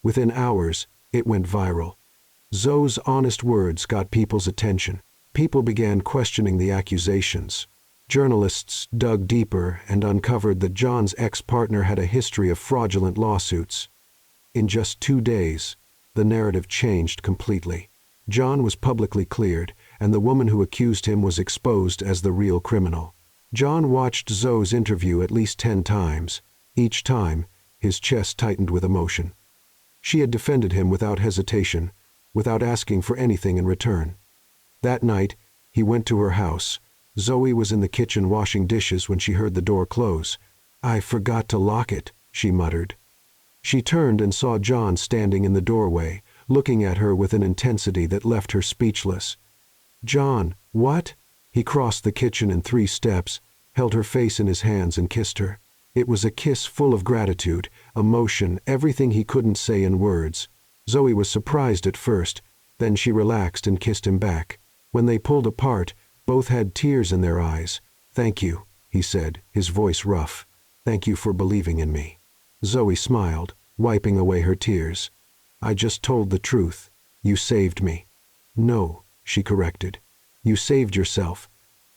Within hours, it went viral. Zoe's honest words got people's attention. People began questioning the accusations. Journalists dug deeper and uncovered that John's ex-partner had a history of fraudulent lawsuits. In just 2 days, the narrative changed completely. John was publicly cleared, and the woman who accused him was exposed as the real criminal. John watched Zoe's interview at least 10 times. Each time, his chest tightened with emotion. She had defended him without hesitation, without asking for anything in return. That night, he went to her house. Zoe was in the kitchen washing dishes when she heard the door close. "I forgot to lock it," she muttered. She turned and saw John standing in the doorway, looking at her with an intensity that left her speechless. "John, what?" He crossed the kitchen in 3 steps, held her face in his hands and kissed her. It was a kiss full of gratitude, emotion, everything he couldn't say in words. Zoe was surprised at first, then she relaxed and kissed him back. When they pulled apart, both had tears in their eyes. "Thank you," he said, his voice rough. "Thank you for believing in me." Zoe smiled, wiping away her tears. "I just told the truth. You saved me." "No," she corrected. "You saved yourself.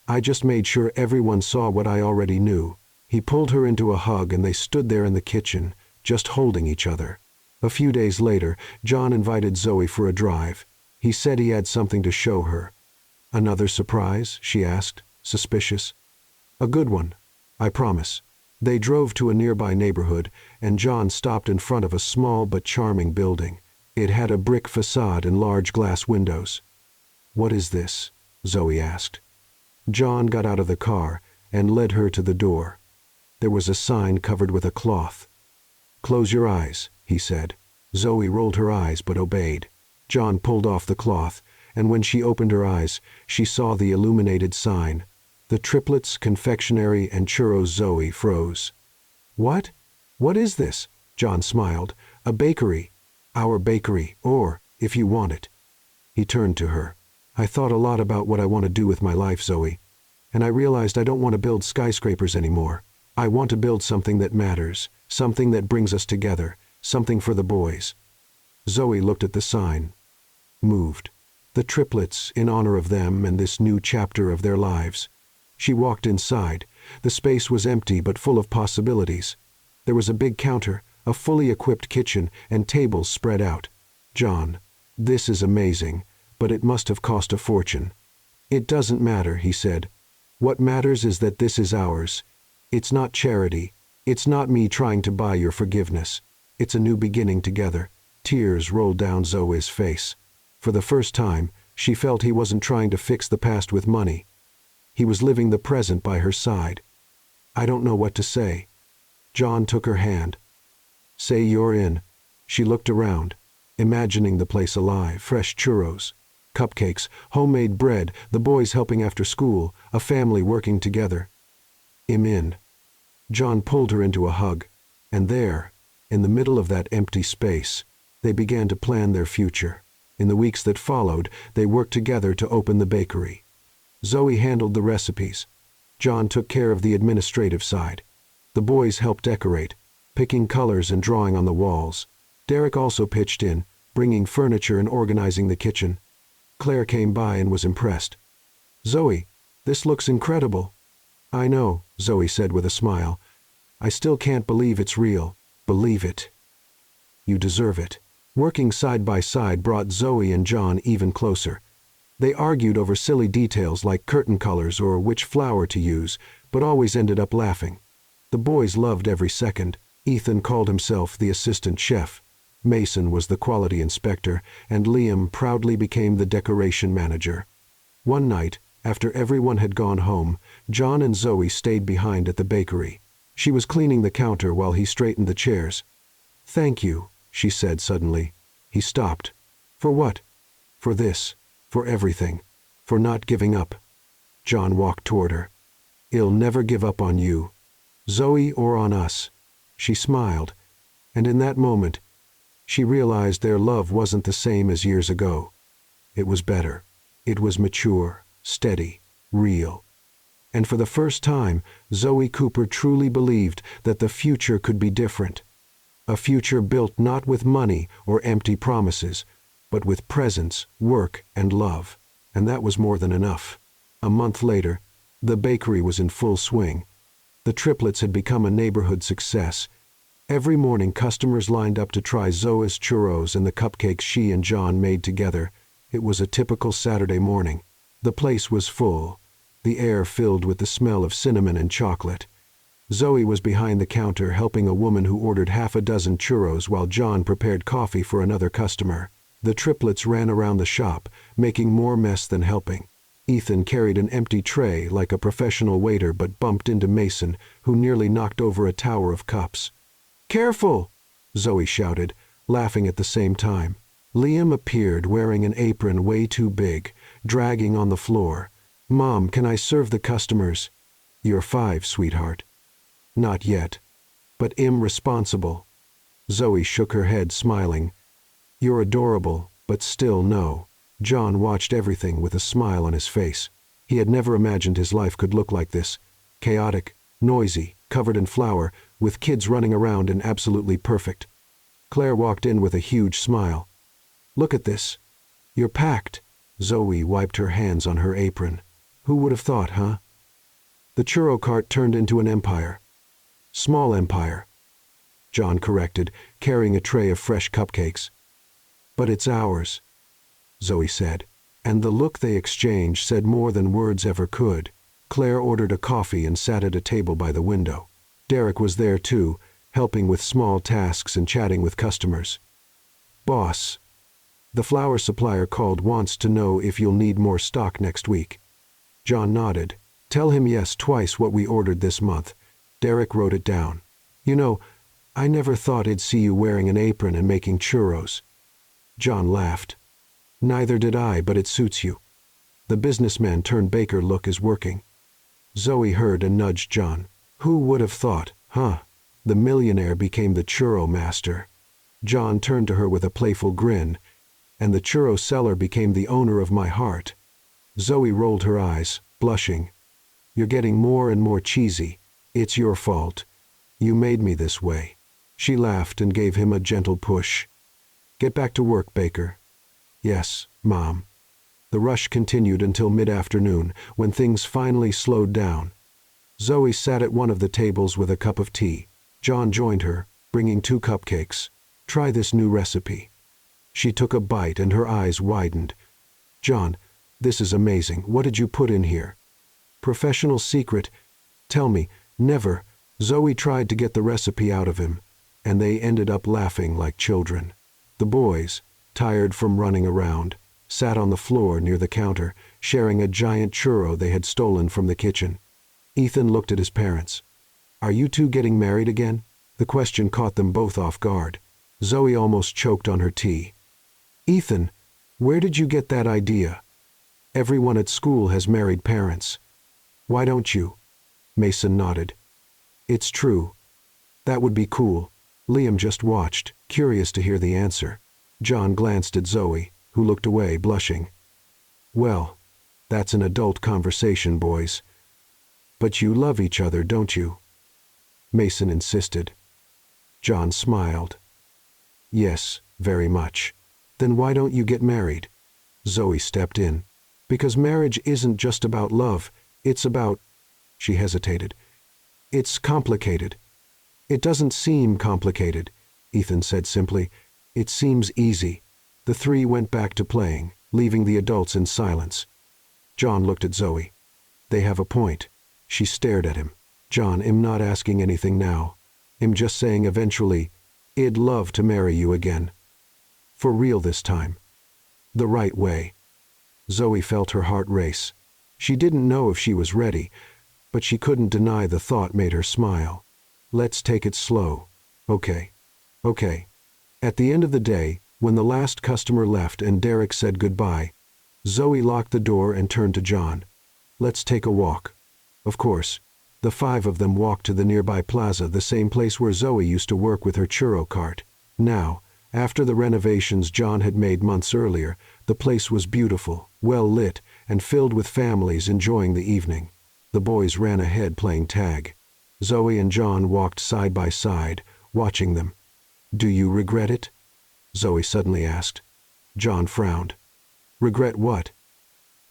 I just made sure everyone saw what I already knew." He pulled her into a hug and they stood there in the kitchen, just holding each other. A few days later, John invited Zoe for a drive. He said he had something to show her. "Another surprise?" she asked, suspicious. "A good one, I promise." They drove to a nearby neighborhood, and John stopped in front of a small but charming building. It had a brick facade and large glass windows. "What is this?" Zoe asked. John got out of the car and led her to the door. There was a sign covered with a cloth. "Close your eyes," he said. Zoe rolled her eyes but obeyed. John pulled off the cloth, and when she opened her eyes, she saw the illuminated sign. The Triplets, Confectionery, and Churros. Zoe froze. "What? What is this?" John smiled. "A bakery. Our bakery, or, if you want it." He turned to her. "I thought a lot about what I want to do with my life, Zoe, and I realized I don't want to build skyscrapers anymore. I want to build something that matters, something that brings us together, something for the boys." Zoe looked at the sign, moved. The Triplets, in honor of them and this new chapter of their lives. She walked inside. The space was empty but full of possibilities. There was a big counter, a fully equipped kitchen, and tables spread out. "John, this is amazing, but it must have cost a fortune." "It doesn't matter," he said. "What matters is that this is ours. It's not charity. It's not me trying to buy your forgiveness. It's a new beginning together." Tears rolled down Zoe's face. For the first time, she felt he wasn't trying to fix the past with money. He was living the present by her side. "I don't know what to say." John took her hand. "Say you're in." She looked around, imagining the place alive. Fresh churros, cupcakes, homemade bread, the boys helping after school, a family working together. "I'm in." John pulled her into a hug, and there, in the middle of that empty space, they began to plan their future. In the weeks that followed, they worked together to open the bakery. Zoe handled the recipes. John took care of the administrative side. The boys helped decorate, picking colors and drawing on the walls. Derek also pitched in, bringing furniture and organizing the kitchen. Claire came by and was impressed. "Zoe, this looks incredible." "I know," Zoe said with a smile. "I still can't believe it's real." "Believe it. You deserve it." Working side by side brought Zoe and John even closer. They argued over silly details like curtain colors or which flour to use, but always ended up laughing. The boys loved every second. Ethan called himself the assistant chef. Mason was the quality inspector, and Liam proudly became the decoration manager. One night, after everyone had gone home, John and Zoe stayed behind at the bakery. She was cleaning the counter while he straightened the chairs. "Thank you," she said suddenly. He stopped. "For what?" "For this. For everything. For not giving up." John walked toward her. "He'll never give up on you, Zoe, or on us." She smiled, and in that moment, she realized their love wasn't the same as years ago. It was better. It was mature, steady, real. And for the first time, Zoe Cooper truly believed that the future could be different. A future built not with money or empty promises, but with presence, work, and love. And that was more than enough. A month later, the bakery was in full swing. The Triplets had become a neighborhood success. Every morning customers lined up to try Zoe's churros and the cupcakes she and John made together. It was a typical Saturday morning. The place was full, the air filled with the smell of cinnamon and chocolate. Zoe was behind the counter helping a woman who ordered half a dozen churros while John prepared coffee for another customer. The Triplets ran around the shop, making more mess than helping. Ethan carried an empty tray like a professional waiter but bumped into Mason, who nearly knocked over a tower of cups. "Careful!" Zoe shouted, laughing at the same time. Liam appeared wearing an apron way too big, dragging on the floor. "Mom, can I serve the customers?" "You're 5, sweetheart." "Not yet." "But irresponsible." Zoe shook her head, smiling. "You're adorable, but still no." John watched everything with a smile on his face. He had never imagined his life could look like this. Chaotic, noisy, covered in flour, with kids running around and absolutely perfect. Claire walked in with a huge smile. "Look at this. You're packed." Zoe wiped her hands on her apron. "Who would have thought, huh?" The churro cart turned into an empire. "Small empire," John corrected, carrying a tray of fresh cupcakes. "But it's ours," Zoe said, and the look they exchanged said more than words ever could. Claire ordered a coffee and sat at a table by the window. Derek was there too, helping with small tasks and chatting with customers. "Boss, the flour supplier called, wants to know if you'll need more stock next week." John nodded. "Tell him yes twice what we ordered this month." Derek wrote it down. "You know, I never thought I'd see you wearing an apron and making churros." John laughed. "Neither did I, but it suits you." The businessman turned baker look is working. Zoe heard and nudged John. "Who would have thought, huh? The millionaire became the churro master." John turned to her with a playful grin. "And the churro seller became the owner of my heart." Zoe rolled her eyes, blushing. "You're getting more and more cheesy. It's your fault. You made me this way." She laughed and gave him a gentle push. "Get back to work, Baker." "Yes, Mom." The rush continued until mid-afternoon, when things finally slowed down. Zoe sat at one of the tables with a cup of tea. John joined her, bringing 2 cupcakes. "Try this new recipe." She took a bite and her eyes widened. "John, this is amazing. What did you put in here?" "Professional secret. Tell me." "Never." Zoe tried to get the recipe out of him, and they ended up laughing like children. The boys, tired from running around, sat on the floor near the counter, sharing a giant churro they had stolen from the kitchen. Ethan looked at his parents. "Are you two getting married again?" The question caught them both off guard. Zoe almost choked on her tea. "Ethan, where did you get that idea?" "Everyone at school has married parents." "Why don't you?" Mason nodded. "It's true. That would be cool." Liam just watched, curious to hear the answer. John glanced at Zoe, who looked away, blushing. "Well, that's an adult conversation, boys. But you love each other, don't you?" Mason insisted. John smiled. "Yes, very much." "Then why don't you get married?" Zoe stepped in. "Because marriage isn't just about love, it's about—" She hesitated. "It's complicated." "It doesn't seem complicated," Ethan said simply. "It seems easy." The 3 went back to playing, leaving the adults in silence. John looked at Zoe. "They have a point." She stared at him. "John, I'm not asking anything now. I'm just saying eventually, I'd love to marry you again. For real this time. The right way." Zoe felt her heart race. She didn't know if she was ready, but she couldn't deny the thought made her smile. Let's take it slow. Okay. Okay. At the end of the day, when the last customer left and Derek said goodbye, Zoe locked the door and turned to John. Let's take a walk. Of course. The five of them walked to the nearby plaza, the same place where Zoe used to work with her churro cart. Now, after the renovations John had made months earlier, the place was beautiful, well lit, and filled with families enjoying the evening. The boys ran ahead playing tag. Zoe and John walked side by side, watching them. Do you regret it? Zoe suddenly asked. John frowned. Regret what?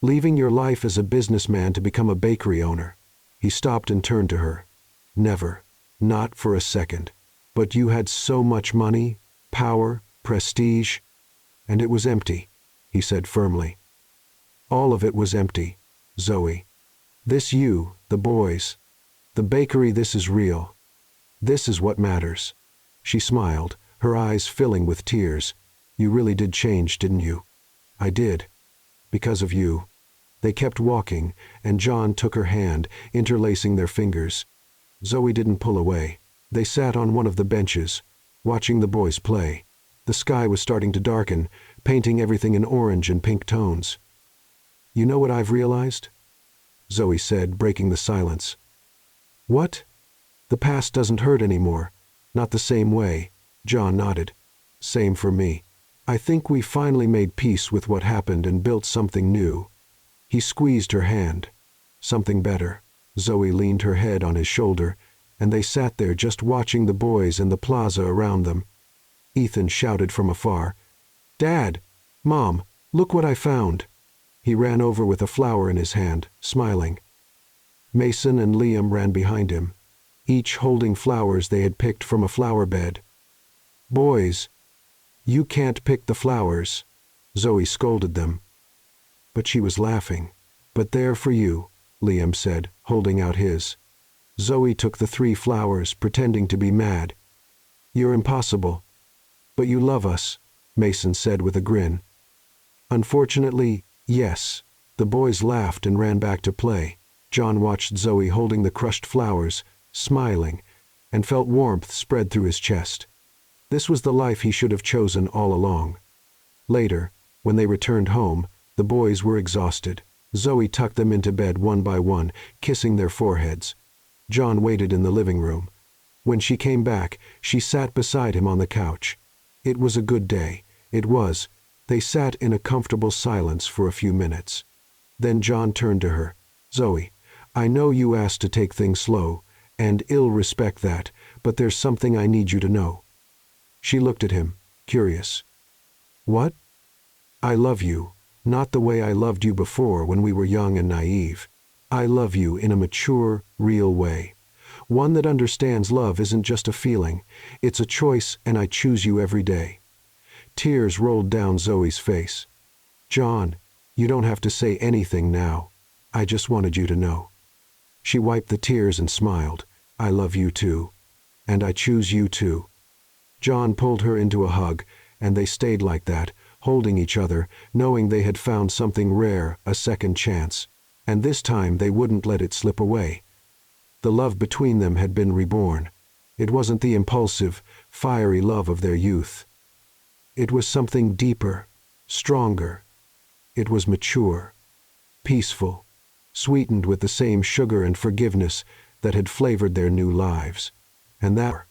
Leaving your life as a businessman to become a bakery owner. He stopped and turned to her. Never. Not for a second. But you had so much money, power, prestige, and it was empty, he said firmly. All of it was empty, Zoe. This you, the boys, the bakery, this is real. This is what matters. She smiled, her eyes filling with tears. You really did change, didn't you? I did. Because of you. They kept walking, and John took her hand, interlacing their fingers. Zoe didn't pull away. They sat on one of the benches, watching the boys play. The sky was starting to darken, painting everything in orange and pink tones. You know what I've realized? Zoe said, breaking the silence. What? The past doesn't hurt anymore. Not the same way. John nodded. Same for me. I think we finally made peace with what happened and built something new. He squeezed her hand. Something better. Zoe leaned her head on his shoulder, and they sat there just watching the boys and the plaza around them. Ethan shouted from afar, Dad! Mom! Look what I found! He ran over with a flower in his hand, smiling. Mason and Liam ran behind him, each holding flowers they had picked from a flower bed. Boys! You can't pick the flowers, Zoe scolded them. But she was laughing. But they're for you, Liam said, holding out his. Zoe took the 3 flowers, pretending to be mad. You're impossible. But you love us, Mason said with a grin. Unfortunately, yes. The boys laughed and ran back to play. John watched Zoe holding the crushed flowers, smiling, and felt warmth spread through his chest. This was the life he should have chosen all along. Later, when they returned home, the boys were exhausted. Zoe tucked them into bed one by one, kissing their foreheads. John waited in the living room. When she came back, she sat beside him on the couch. It was a good day. It was. They sat in a comfortable silence for a few minutes. Then John turned to her. Zoe, I know you asked to take things slow, and I'll respect that, but there's something I need you to know. She looked at him, curious. What? I love you. Not the way I loved you before when we were young and naive. I love you in a mature, real way. One that understands love isn't just a feeling. It's a choice, and I choose you every day. Tears rolled down Zoe's face. John, you don't have to say anything now. I just wanted you to know. She wiped the tears and smiled. I love you too. And I choose you too. John pulled her into a hug, and they stayed like that, holding each other, knowing they had found something rare, a second chance. And this time they wouldn't let it slip away. The love between them had been reborn. It wasn't the impulsive, fiery love of their youth. It was something deeper, stronger. It was mature, peaceful, sweetened with the same sugar and forgiveness that had flavored their new lives. And that